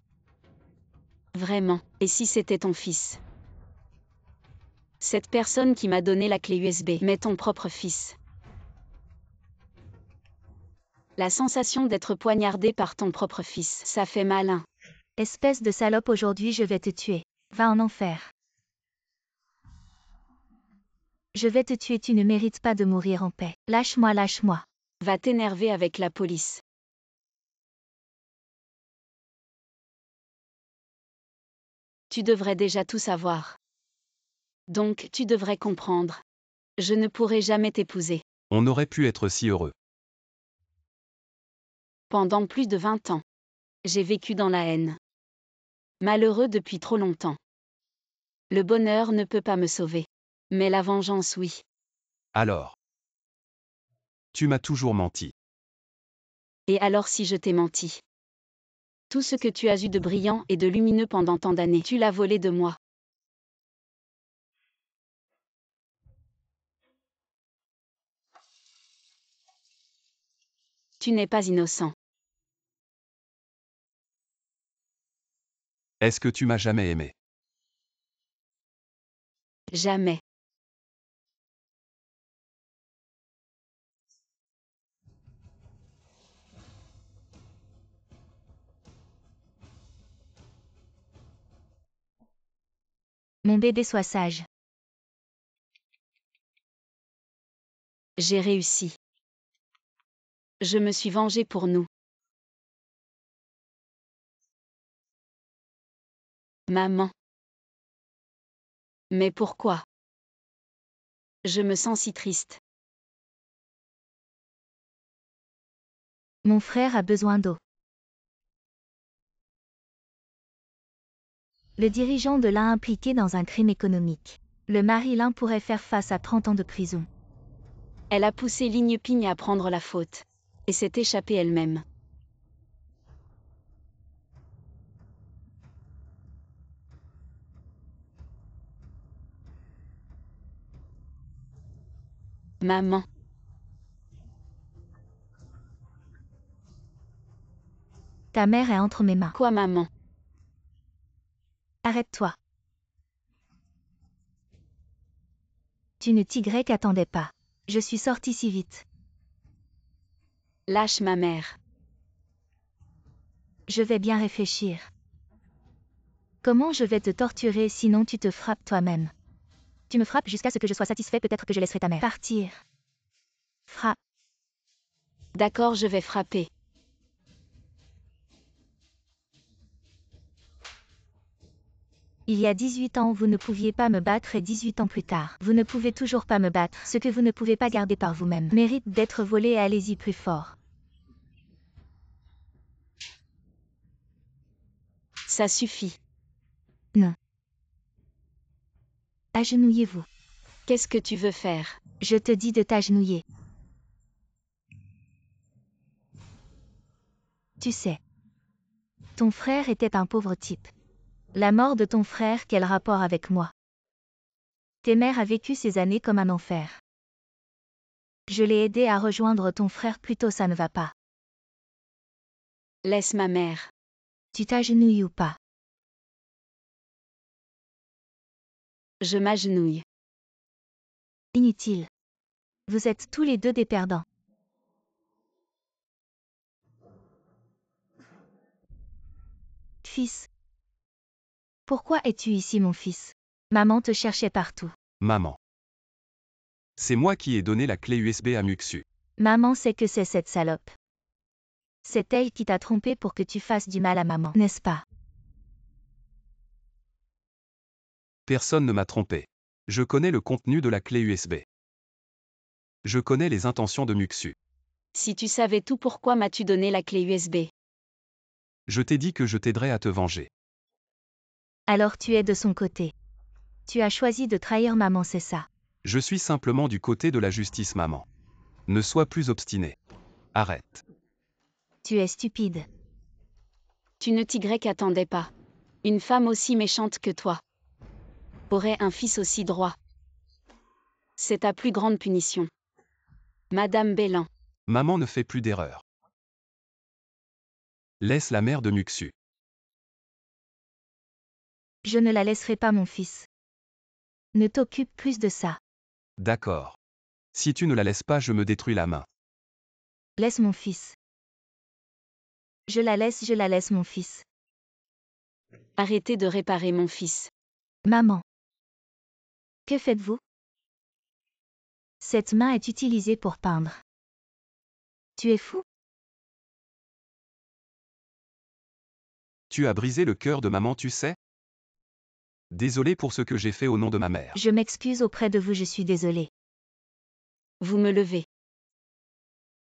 Vraiment. Et si c'était ton fils? Cette personne qui m'a donné la clé USB, mais ton propre fils. La sensation d'être poignardé par ton propre fils, ça fait mal, hein? Espèce de salope, aujourd'hui je vais te tuer. Va en enfer. Je vais te tuer, tu ne mérites pas de mourir en paix. Lâche-moi, lâche-moi. Va t'énerver avec la police. Tu devrais déjà tout savoir. Donc, tu devrais comprendre. Je ne pourrai jamais t'épouser. On aurait pu être si heureux. Pendant plus de 20 ans. J'ai vécu dans la haine. Malheureux depuis trop longtemps. Le bonheur ne peut pas me sauver. Mais la vengeance, oui. Alors. Tu m'as toujours menti. Et alors si je t'ai menti? Tout ce que tu as eu de brillant et de lumineux pendant tant d'années, tu l'as volé de moi. Tu n'es pas innocent. Est-ce que tu m'as jamais aimé? Jamais. Mon bébé, sois sage. J'ai réussi. Je me suis vengée pour nous. Maman. Mais pourquoi? Je me sens si triste. Mon frère a besoin d'eau. Le dirigeant de l'a impliqué dans un crime économique. Le mari l'un pourrait faire face à 30 ans de prison. Elle a poussé Ligne Pigne à prendre la faute. Et s'est échappée elle-même. Maman. Ta mère est entre mes mains. Quoi, maman? Arrête-toi. Tu ne t'y attendais pas. Je suis sortie si vite. Lâche ma mère. Je vais bien réfléchir. Comment je vais te torturer sinon tu te frappes toi-même? Tu me frappes jusqu'à ce que je sois satisfait, peut-être que je laisserai ta mère partir. Frappe. D'accord, je vais frapper. Il y a 18 ans, vous ne pouviez pas me battre et 18 ans plus tard, vous ne pouvez toujours pas me battre. Ce que vous ne pouvez pas garder par vous-même mérite d'être volé et allez-y plus fort. Ça suffit. Non. Agenouillez-vous. Qu'est-ce que tu veux faire? Je te dis de t'agenouiller. Tu sais. Ton frère était un pauvre type. La mort de ton frère, quel rapport avec moi? Tes mères a vécu ces années comme un enfer. Je l'ai aidé à rejoindre ton frère, plutôt ça ne va pas. Laisse ma mère. Tu t'agenouilles ou pas? Je m'agenouille. Inutile. Vous êtes tous les deux des perdants. Fils. Pourquoi es-tu ici, mon fils? Maman te cherchait partout. Maman. C'est moi qui ai donné la clé USB à Muxu. Maman sait que c'est cette salope. C'est elle qui t'a trompé pour que tu fasses du mal à maman, n'est-ce pas? Personne ne m'a trompé. Je connais le contenu de la clé USB. Je connais les intentions de Muxu. Si tu savais tout, pourquoi m'as-tu donné la clé USB? Je t'ai dit que je t'aiderais à te venger. Alors tu es de son côté. Tu as choisi de trahir maman, c'est ça? Je suis simplement du côté de la justice, maman. Ne sois plus obstiné. Arrête. Tu es stupide. Tu ne t'y attendais pas. Une femme aussi méchante que toi aurait un fils aussi droit. C'est ta plus grande punition. Madame Bélan. Maman ne fait plus d'erreurs. Laisse la mère de Muxu. Je ne la laisserai pas, mon fils. Ne t'occupe plus de ça. D'accord. Si tu ne la laisses pas, je me détruis la main. Laisse mon fils. Je la laisse, mon fils. Arrêtez de réparer mon fils. Maman. Que faites-vous? Cette main est utilisée pour peindre. Tu es fou? Tu as brisé le cœur de maman, tu sais? Désolé pour ce que j'ai fait au nom de ma mère. Je m'excuse auprès de vous, je suis désolée. Vous me levez.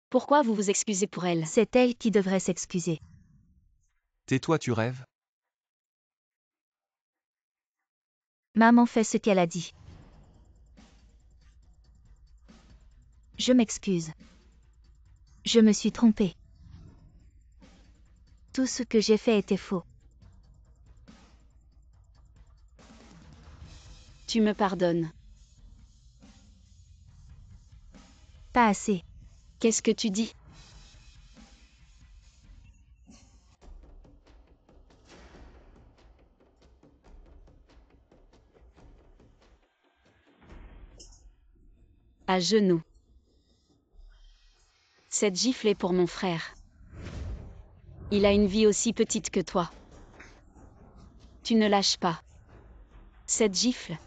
Pourquoi vous vous excusez pour elle? C'est elle qui devrait s'excuser. Tais-toi, tu rêves? Maman fait ce qu'elle a dit. Je m'excuse. Je me suis trompée. Tout ce que j'ai fait était faux. Tu me pardonnes. Pas assez. Qu'est-ce que tu dis? À genoux. Cette gifle est pour mon frère. Il a une vie aussi petite que toi. Tu ne lâches pas. Cette gifle,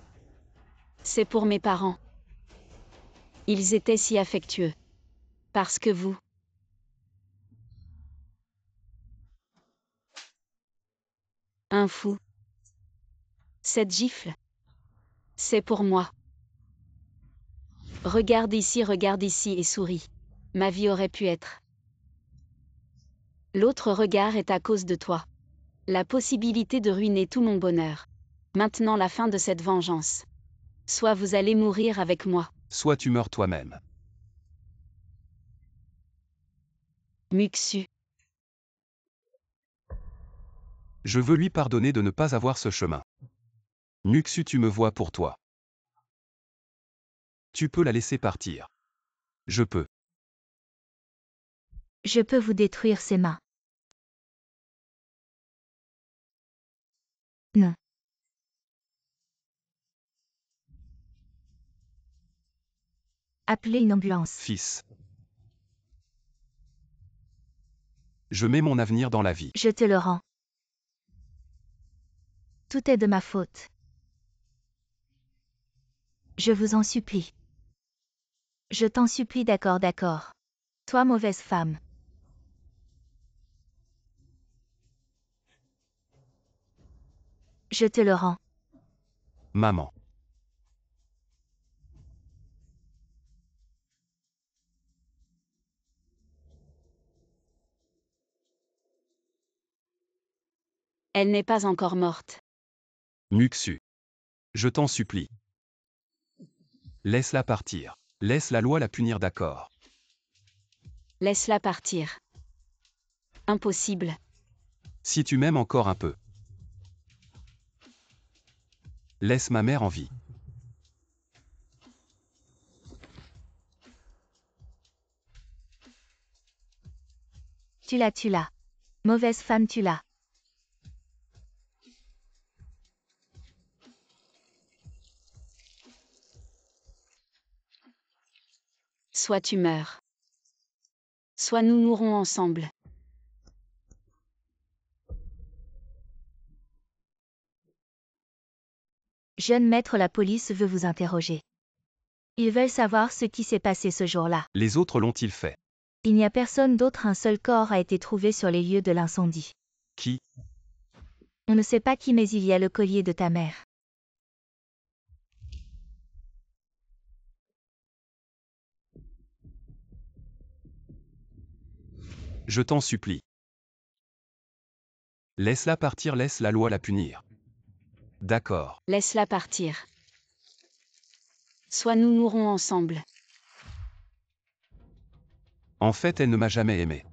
c'est pour mes parents. Ils étaient si affectueux. Parce que vous. Un fou. Cette gifle, c'est pour moi. Regarde ici et souris. Ma vie aurait pu être. L'autre regard est à cause de toi. La possibilité de ruiner tout mon bonheur. Maintenant la fin de cette vengeance. Soit vous allez mourir avec moi. Soit tu meurs toi-même. Muxu. Je veux lui pardonner de ne pas avoir ce chemin. Muxu, tu me vois pour toi. Tu peux la laisser partir. Je peux. Je peux vous détruire ses mains. Non. Appelez une ambulance. Fils. Je mets mon avenir dans la vie. Je te le rends. Tout est de ma faute. Je vous en supplie. Je t'en supplie, d'accord, d'accord. Toi, mauvaise femme. Je te le rends. Maman. Elle n'est pas encore morte. Muxu. Je t'en supplie. Laisse-la partir. Laisse la loi la punir, d'accord. Laisse-la partir. Impossible. Si tu m'aimes encore un peu. Laisse ma mère en vie. Tu l'as. Mauvaise femme, tu l'as. Soit tu meurs. Soit nous mourrons ensemble. Jeune maître, la police veut vous interroger. Ils veulent savoir ce qui s'est passé ce jour-là. Les autres l'ont-ils fait? Il n'y a personne d'autre, un seul corps a été trouvé sur les lieux de l'incendie. Qui? On ne sait pas qui, mais il y a le collier de ta mère. Je t'en supplie. Laisse-la partir, laisse la loi la punir. D'accord. Laisse-la partir. Soit nous mourrons ensemble. En fait, elle ne m'a jamais aimé.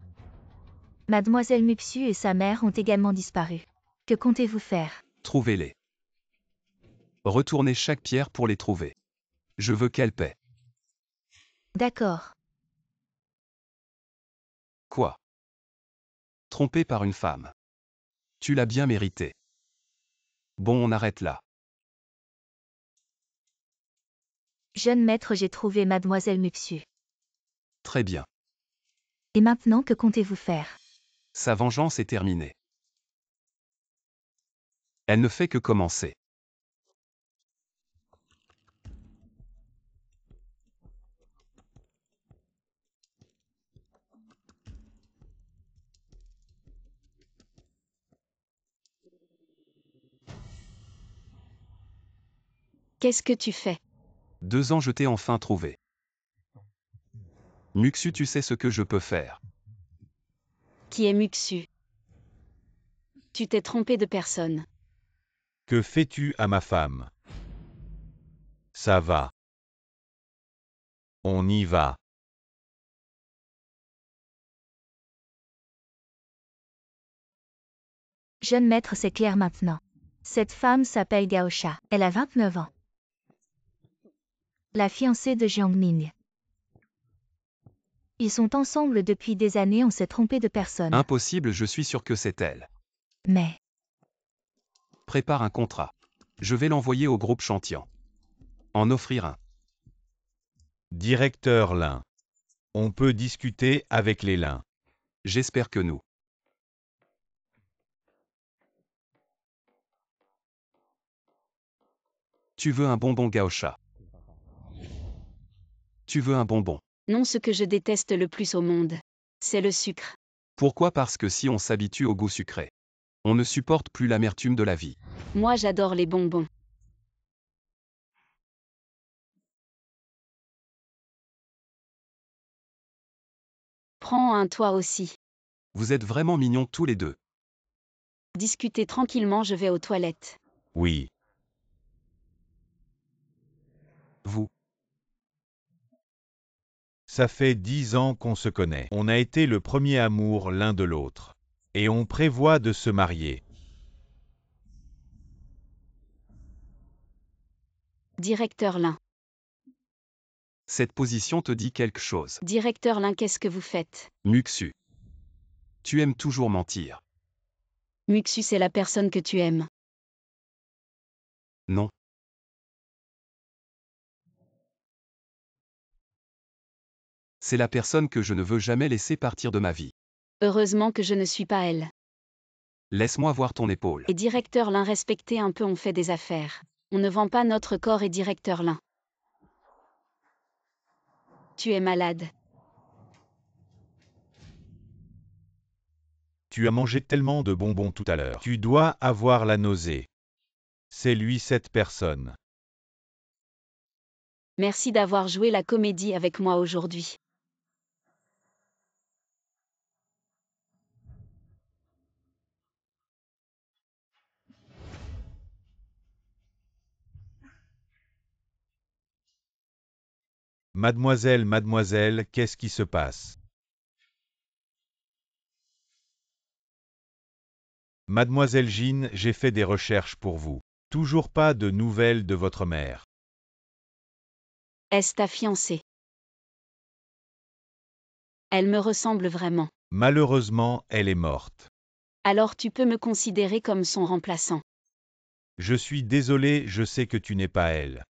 Mademoiselle Muxu et sa mère ont également disparu. Que comptez-vous faire? Trouvez-les. Retournez chaque pierre pour les trouver. Je veux qu'elle paie. D'accord. Quoi? Trompé par une femme. Tu l'as bien mérité. Bon, on arrête là. Jeune maître, j'ai trouvé Mademoiselle Muxu. Très bien. Et maintenant, que comptez-vous faire? Sa vengeance est terminée. Elle ne fait que commencer. Qu'est-ce que tu fais? 2 ans je t'ai enfin trouvé. Muxu, tu sais ce que je peux faire. Qui est Muxu? Tu t'es trompé de personne. Que fais-tu à ma femme? Ça va. On y va. Jeune maître, c'est clair maintenant. Cette femme s'appelle Gaosha. Elle a 29 ans. La fiancée de Jiang Ning. Ils sont ensemble depuis des années, on s'est trompé de personne. Impossible, je suis sûr que c'est elle. Mais, Prépare un contrat. Je vais l'envoyer au groupe Chantian. En offrir un. Directeur Lin. On peut discuter avec les Lin. J'espère que nous. Tu veux un bonbon Gaosha? Tu veux un bonbon? Non, ce que je déteste le plus au monde, c'est le sucre. Pourquoi? Parce que si on s'habitue au goût sucré, on ne supporte plus l'amertume de la vie. Moi, j'adore les bonbons. Prends un toi aussi. Vous êtes vraiment mignons tous les deux. Discutez tranquillement, je vais aux toilettes. Oui. Vous. Ça fait 10 ans qu'on se connaît. On a été le premier amour l'un de l'autre. Et on prévoit de se marier. Directeur Lin. Cette position te dit quelque chose. Directeur Lin, qu'est-ce que vous faites? Muxu. Tu aimes toujours mentir. Muxu, c'est la personne que tu aimes. Non. C'est la personne que je ne veux jamais laisser partir de ma vie. Heureusement que je ne suis pas elle. Laisse-moi voir ton épaule. Et directeur Lin, respectez un peu, on fait des affaires. On ne vend pas notre corps, et directeur Lin. Tu es malade. Tu as mangé tellement de bonbons tout à l'heure. Tu dois avoir la nausée. C'est lui cette personne. Merci d'avoir joué la comédie avec moi aujourd'hui. Mademoiselle, mademoiselle, qu'est-ce qui se passe? Mademoiselle Jean, j'ai fait des recherches pour vous. Toujours pas de nouvelles de votre mère. Est-ce ta fiancée? Elle me ressemble vraiment. Malheureusement, elle est morte. Alors tu peux me considérer comme son remplaçant. Je suis désolé, je sais que tu n'es pas elle.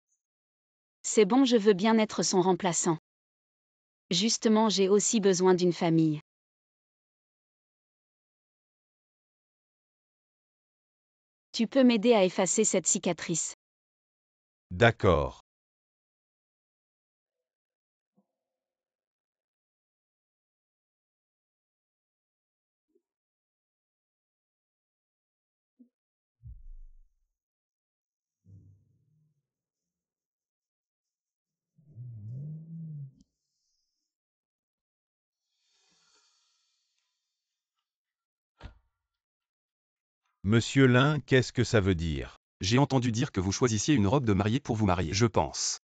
C'est bon, je veux bien être son remplaçant. Justement, j'ai aussi besoin d'une famille. Tu peux m'aider à effacer cette cicatrice. D'accord. Monsieur Lin, qu'est-ce que ça veut dire? J'ai entendu dire que vous choisissiez une robe de mariée pour vous marier. Je pense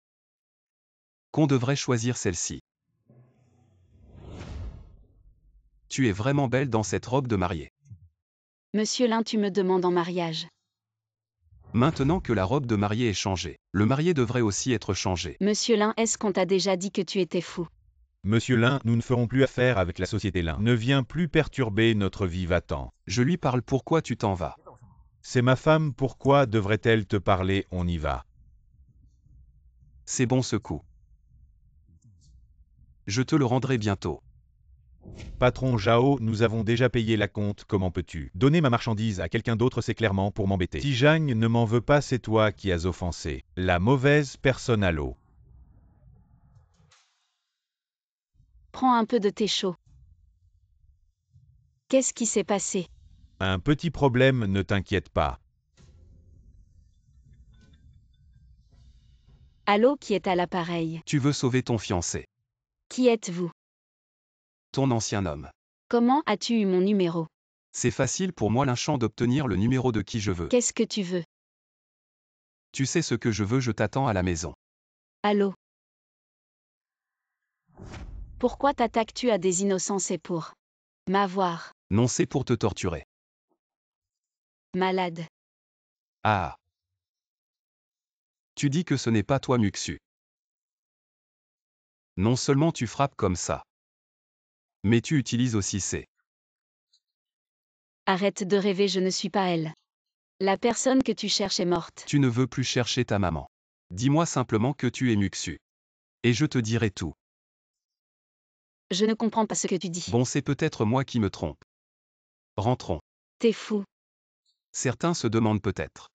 qu'on devrait choisir celle-ci. Tu es vraiment belle dans cette robe de mariée. Monsieur Lin, tu me demandes en mariage. Maintenant que la robe de mariée est changée, le marié devrait aussi être changé. Monsieur Lin, est-ce qu'on t'a déjà dit que tu étais fou? Monsieur Lin, nous ne ferons plus affaire avec la société Lin. Ne viens plus perturber notre vie, va-t'en. Je lui parle, pourquoi tu t'en vas? C'est ma femme, pourquoi devrait-elle te parler? On y va. C'est bon ce coup. Je te le rendrai bientôt. Patron Zhao, nous avons déjà payé la compte, comment peux-tu donner ma marchandise à quelqu'un d'autre? C'est clairement pour m'embêter. Si Zhang ne m'en veut pas, c'est toi qui as offensé la mauvaise personne à l'eau. Prends un peu de thé chaud. Qu'est-ce qui s'est passé? Un petit problème, ne t'inquiète pas. Allô, qui est à l'appareil? Tu veux sauver ton fiancé. Qui êtes-vous? Ton ancien homme. Comment as-tu eu mon numéro? C'est facile pour moi Lynchant d'obtenir le numéro de qui je veux. Qu'est-ce que tu veux? Tu sais ce que je veux, je t'attends à la maison. Allô? Pourquoi t'attaques-tu à des innocents? C'est pour m'avoir. Non, c'est pour te torturer. Malade. Ah. Tu dis que ce n'est pas toi Muxu. Non seulement tu frappes comme ça, mais tu utilises aussi ces. Arrête de rêver, je ne suis pas elle. La personne que tu cherches est morte. Tu ne veux plus chercher ta maman. Dis-moi simplement que tu es Muxu. Et je te dirai tout. Je ne comprends pas ce que tu dis. Bon, c'est peut-être moi qui me trompe. Rentrons. T'es fou. Certains se demandent peut-être.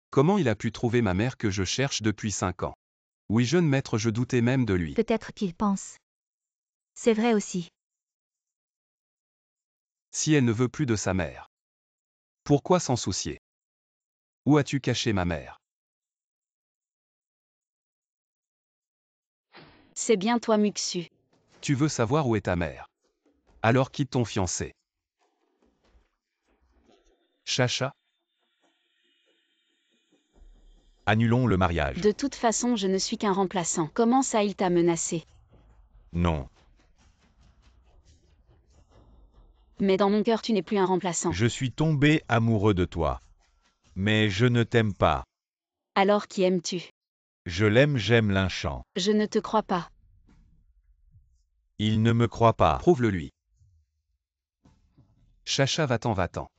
Comment il a pu trouver ma mère que je cherche depuis 5 ans? Oui, jeune maître, je doutais même de lui. Peut-être qu'il pense. C'est vrai aussi. Si elle ne veut plus de sa mère, pourquoi s'en soucier? Où as-tu caché ma mère? C'est bien toi, Muxu. Tu veux savoir où est ta mère? Alors quitte ton fiancé. Chacha? Annulons le mariage. De toute façon, je ne suis qu'un remplaçant. Comment ça, il t'a menacé? Non. Mais dans mon cœur, tu n'es plus un remplaçant. Je suis tombé amoureux de toi. Mais je ne t'aime pas. Alors qui aimes-tu? Je l'aime, j'aime Lynchant. Je ne te crois pas. Il ne me croit pas. Prouve-le lui. Chacha, va-t'en, va-t'en.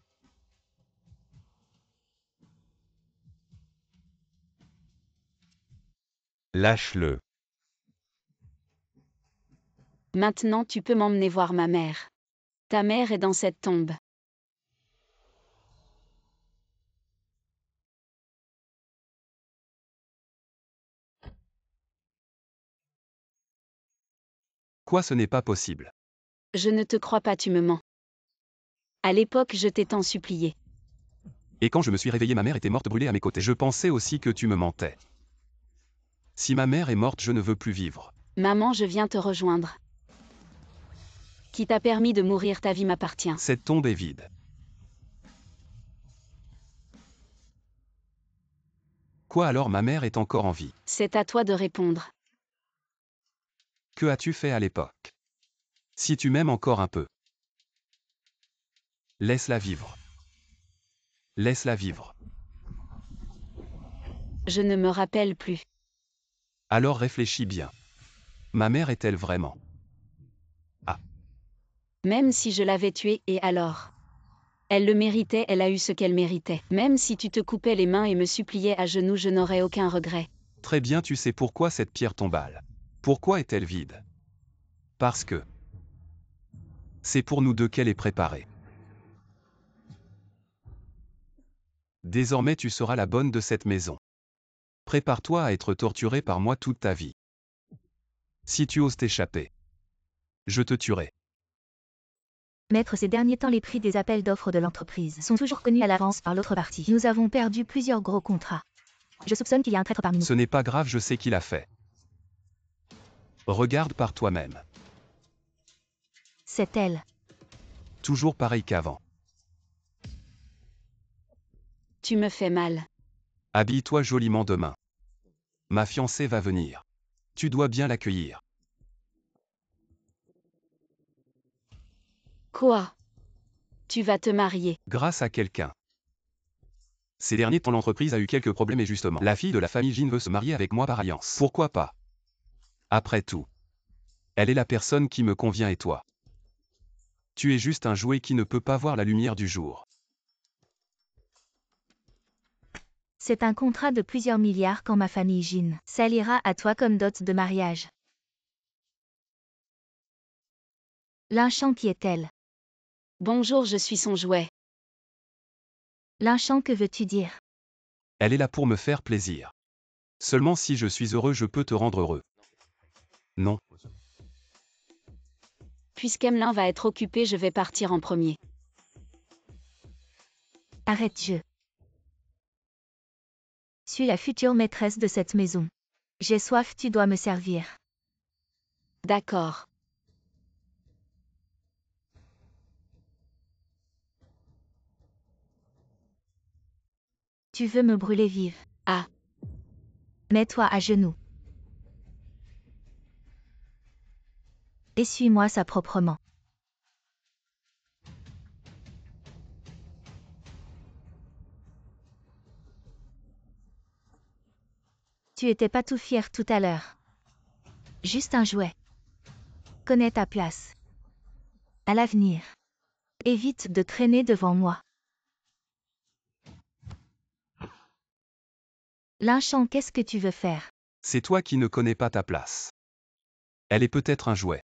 Lâche-le. Maintenant, tu peux m'emmener voir ma mère. Ta mère est dans cette tombe. Quoi, ce n'est pas possible? Je ne te crois pas, tu me mens. À l'époque, je t'ai tant supplié. Et quand je me suis réveillé, ma mère était morte brûlée à mes côtés. Je pensais aussi que tu me mentais. Si ma mère est morte, je ne veux plus vivre. Maman, je viens te rejoindre. Qui t'a permis de mourir, ta vie m'appartient. Cette tombe est vide. Quoi alors, ma mère est encore en vie? C'est à toi de répondre. Que as-tu fait à l'époque? Si tu m'aimes encore un peu, laisse-la vivre. Laisse-la vivre. Je ne me rappelle plus. Alors réfléchis bien. Ma mère est-elle vraiment? Même si je l'avais tuée, et alors? Elle le méritait, elle a eu ce qu'elle méritait. Même si tu te coupais les mains et me suppliais à genoux, je n'aurais aucun regret. Très bien, tu sais pourquoi cette pierre tombale. Pourquoi est-elle vide? Parce que c'est pour nous deux qu'elle est préparée. Désormais tu seras la bonne de cette maison. Prépare-toi à être torturé par moi toute ta vie. Si tu oses t'échapper, je te tuerai. Maître, ces derniers temps, les prix des appels d'offres de l'entreprise sont toujours connus à l'avance par l'autre partie. Nous avons perdu plusieurs gros contrats. Je soupçonne qu'il y a un traître parmi nous. Ce n'est pas grave, je sais qui l'a fait. Regarde par toi-même. C'est elle. Toujours pareil qu'avant. Tu me fais mal. Habille-toi joliment demain. Ma fiancée va venir. Tu dois bien l'accueillir. Quoi? Tu vas te marier. Grâce à quelqu'un. Ces derniers temps, l'entreprise a eu quelques problèmes et justement, la fille de la famille Jin veut se marier avec moi par alliance. Pourquoi pas? Après tout, elle est la personne qui me convient et toi, tu es juste un jouet qui ne peut pas voir la lumière du jour. C'est un contrat de plusieurs milliards quand ma famille Jin s'alliera à toi comme dot de mariage. Lynchant, qui est-elle? Bonjour, je suis son jouet. Lynchant, que veux-tu dire? Elle est là pour me faire plaisir. Seulement si je suis heureux, je peux te rendre heureux. Non. Puisqu'Emelin va être occupé, je vais partir en premier. Arrête, je suis la future maîtresse de cette maison. J'ai soif, tu dois me servir. D'accord. Tu veux me brûler vive. Ah. Mets-toi à genoux. Essuie-moi ça proprement. Tu étais pas tout fier tout à l'heure. Juste un jouet. Connais ta place. À l'avenir. Évite de traîner devant moi. Lynchant, qu'est-ce que tu veux faire? C'est toi qui ne connais pas ta place. Elle est peut-être un jouet.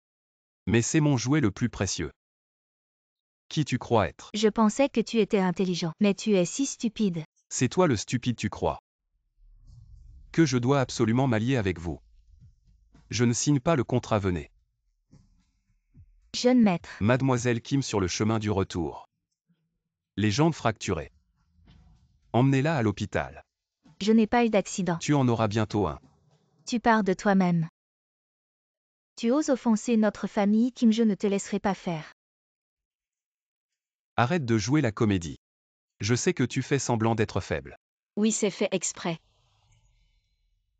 Mais c'est mon jouet le plus précieux. Qui tu crois être? Je pensais que tu étais intelligent, mais tu es si stupide. C'est toi le stupide tu crois. Que je dois absolument m'allier avec vous. Je ne signe pas le contrat, venez. Jeune maître. Mademoiselle Kim sur le chemin du retour. Les jambes fracturées. Emmenez-la à l'hôpital. Je n'ai pas eu d'accident. Tu en auras bientôt un. Tu pars de toi-même. Tu oses offenser notre famille, Kim, je ne te laisserai pas faire. Arrête de jouer la comédie. Je sais que tu fais semblant d'être faible. Oui, c'est fait exprès.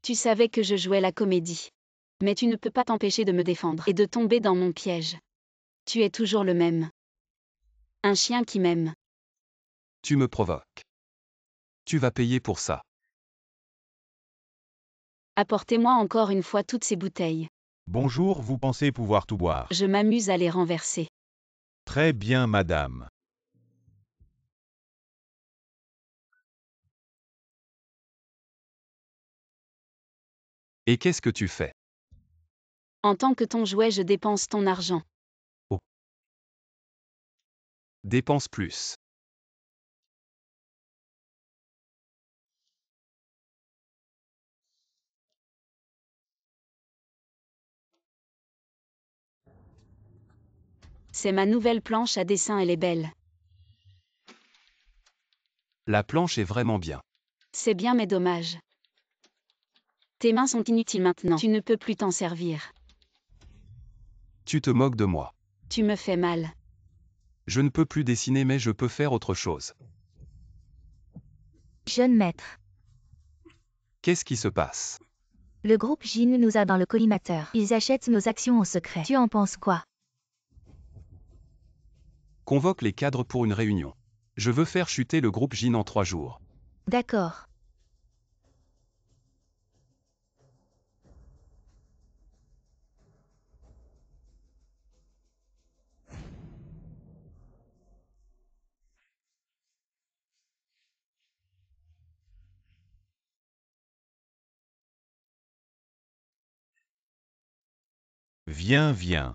Tu savais que je jouais la comédie. Mais tu ne peux pas t'empêcher de me défendre et de tomber dans mon piège. Tu es toujours le même. Un chien qui m'aime. Tu me provoques. Tu vas payer pour ça. Apportez-moi encore une fois toutes ces bouteilles. Bonjour, vous pensez pouvoir tout boire? Je m'amuse à les renverser. Très bien, madame. Et qu'est-ce que tu fais? En tant que ton jouet, je dépense ton argent. Dépense plus. C'est ma nouvelle planche à dessin, elle est belle. La planche est vraiment bien. C'est bien mais dommage. Tes mains sont inutiles maintenant. Tu ne peux plus t'en servir. Tu te moques de moi. Tu me fais mal. Je ne peux plus dessiner mais je peux faire autre chose. Jeune maître. Qu'est-ce qui se passe? Le groupe Jin nous a dans le collimateur. Ils achètent nos actions en secret. Tu en penses quoi? Convoque les cadres pour une réunion. Je veux faire chuter le groupe Jin en 3 jours. D'accord. Viens, viens.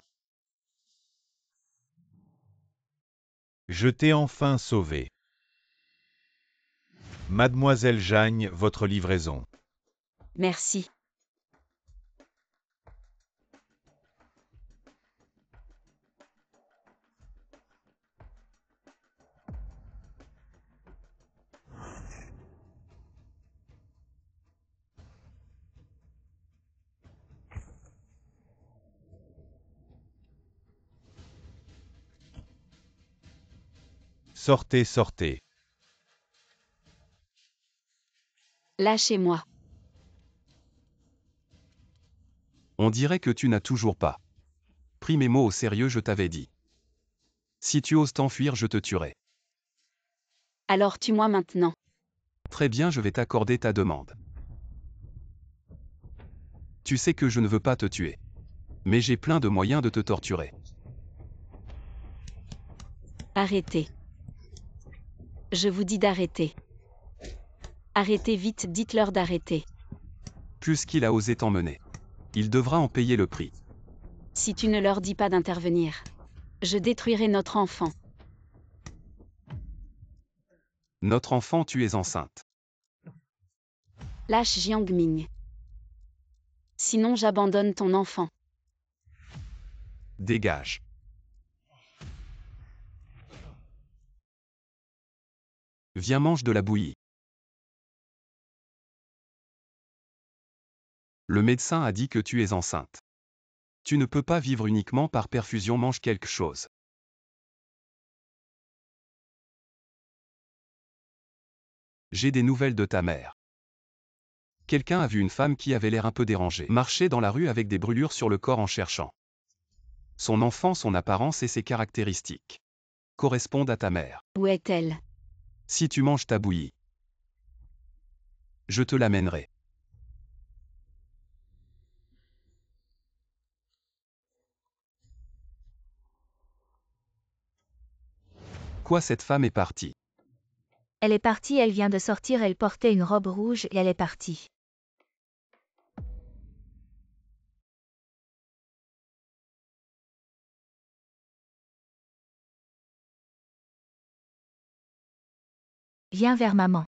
Je t'ai enfin sauvé. Mademoiselle Jagne, votre livraison. Merci. Sortez, sortez. Lâchez-moi. On dirait que tu n'as toujours pas pris mes mots au sérieux, je t'avais dit. Si tu oses t'enfuir, je te tuerai. Alors tue-moi maintenant. Très bien, je vais t'accorder ta demande. Tu sais que je ne veux pas te tuer. Mais j'ai plein de moyens de te torturer. Arrêtez. Je vous dis d'arrêter. Arrêtez vite, dites-leur d'arrêter. Puisqu'il a osé t'emmener, il devra en payer le prix. Si tu ne leur dis pas d'intervenir, je détruirai notre enfant. Notre enfant, tu es enceinte. Lâche Jiangming. Sinon j'abandonne ton enfant. Dégage. Viens, mange de la bouillie. Le médecin a dit que tu es enceinte. Tu ne peux pas vivre uniquement par perfusion, mange quelque chose. J'ai des nouvelles de ta mère. Quelqu'un a vu une femme qui avait l'air un peu dérangée, marcher dans la rue avec des brûlures sur le corps en cherchant. Son enfant, son apparence et ses caractéristiques correspondent à ta mère. Où est-elle? Si tu manges ta bouillie, je te l'amènerai. Quoi, cette femme est partie? Elle est partie, elle vient de sortir, elle portait une robe rouge et elle est partie. Viens vers maman.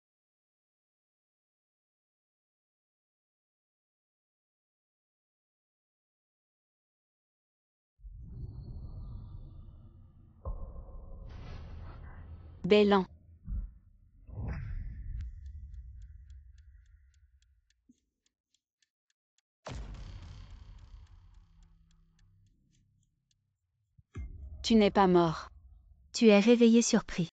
Bélan. Tu n'es pas mort. Tu es réveillé surpris.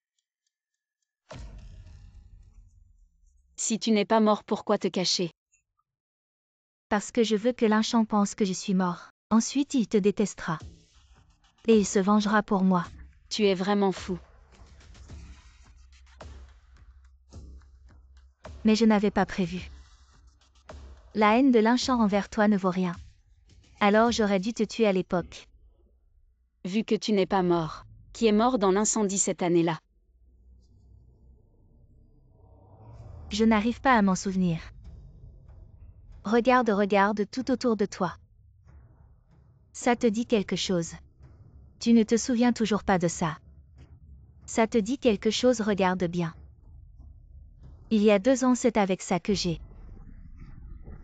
Si tu n'es pas mort, pourquoi te cacher? Parce que je veux que Lynchant pense que je suis mort. Ensuite il te détestera. Et il se vengera pour moi. Tu es vraiment fou. Mais je n'avais pas prévu. La haine de Lynchant envers toi ne vaut rien. Alors j'aurais dû te tuer à l'époque. Vu que tu n'es pas mort. Qui est mort dans l'incendie cette année-là? Je n'arrive pas à m'en souvenir. Regarde tout autour de toi. Ça te dit quelque chose. Tu ne te souviens toujours pas de ça. Ça te dit quelque chose, regarde bien. Il y a 2 ans, c'est avec ça que j'ai.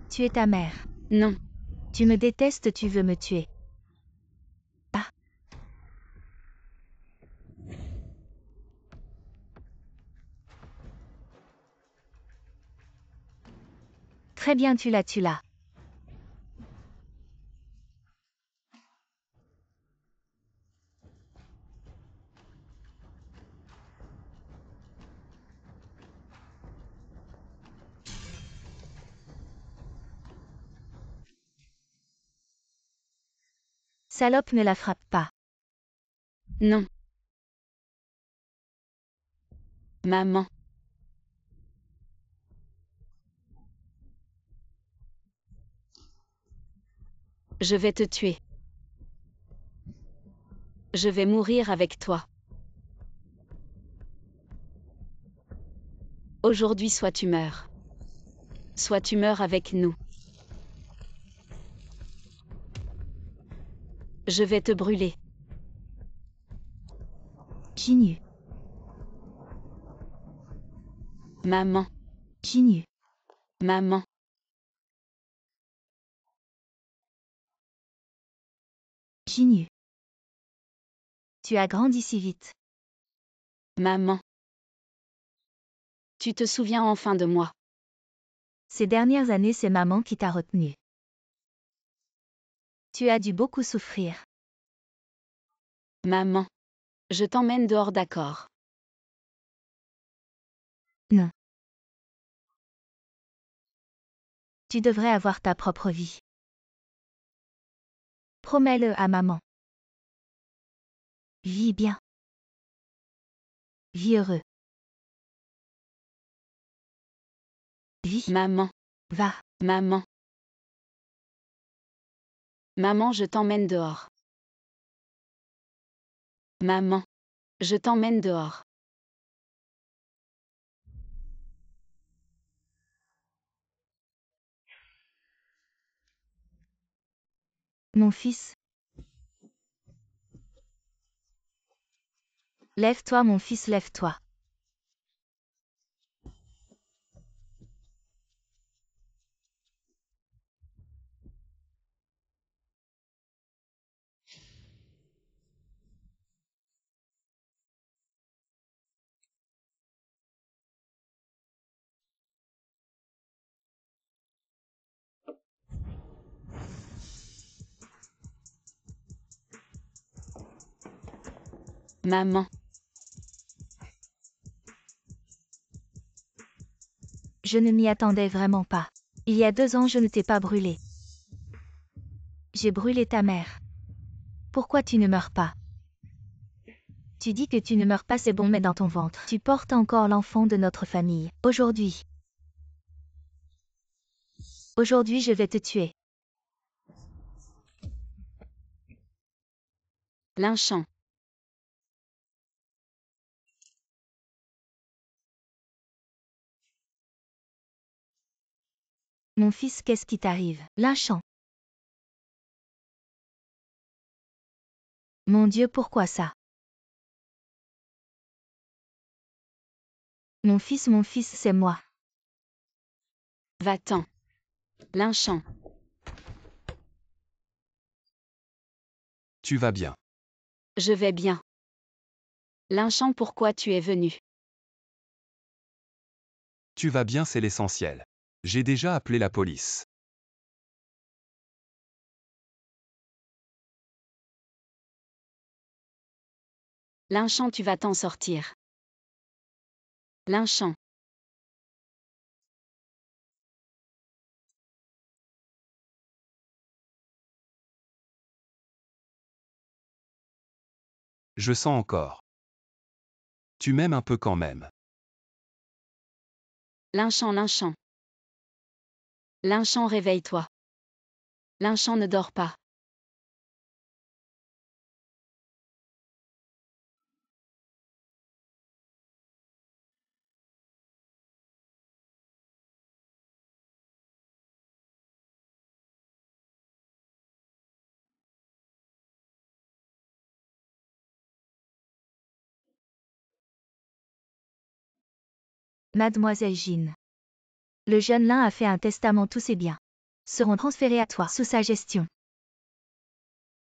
Tu es ta mère. Non. Tu me détestes, tu veux me tuer. Ah. Très bien, tu l'as. Salope, ne la frappe pas. Non. Maman. Je vais te tuer. Je vais mourir avec toi. Aujourd'hui, soit tu meurs. Soit tu meurs avec nous. Je vais te brûler. Ginyu. Maman. Ginyu. Maman. Ginyu. Tu as grandi si vite. Maman. Tu te souviens enfin de moi? Ces dernières années, c'est maman qui t'a retenu. Tu as dû beaucoup souffrir. Maman. Je t'emmène dehors, d'accord? Non. Tu devrais avoir ta propre vie. Promets-le à maman. Vis bien. Vis heureux. Vis. Maman. Va. Maman. Maman, je t'emmène dehors. Maman. Je t'emmène dehors. Mon fils. Lève-toi, mon fils, lève-toi. Maman, Je ne m'y attendais vraiment pas. Il y a 2 ans, je ne t'ai pas brûlé. J'ai brûlé ta mère. Pourquoi tu ne meurs pas? Tu dis que tu ne meurs pas, c'est bon, mais dans ton ventre, tu portes encore l'enfant de notre famille. Aujourd'hui, je vais te tuer. Lynchant. Mon fils, qu'est-ce qui t'arrive? Lynchant. Mon Dieu, pourquoi ça? Mon fils, c'est moi. Va-t'en. Lynchant. Tu vas bien. Je vais bien. Lynchant, pourquoi tu es venu? Tu vas bien, c'est l'essentiel. J'ai déjà appelé la police. Lynchant, tu vas t'en sortir. Lynchant. Je sens encore. Tu m'aimes un peu quand même. Lynchant, Lynchant. Lynchant, réveille-toi. Lynchant, ne dors pas. Mademoiselle Jean. Le jeune Lin a fait un testament, tous ses biens seront transférés à toi sous sa gestion.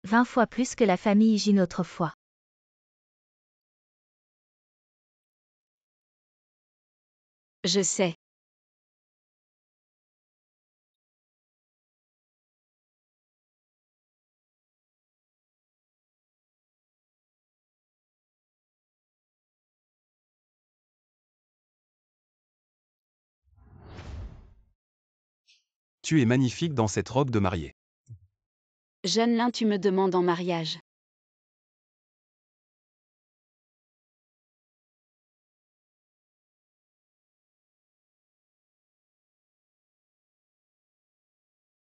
20 fois plus que la famille Jean autrefois. Je sais. Tu es magnifique dans cette robe de mariée. Jeune Lin, tu me demandes en mariage.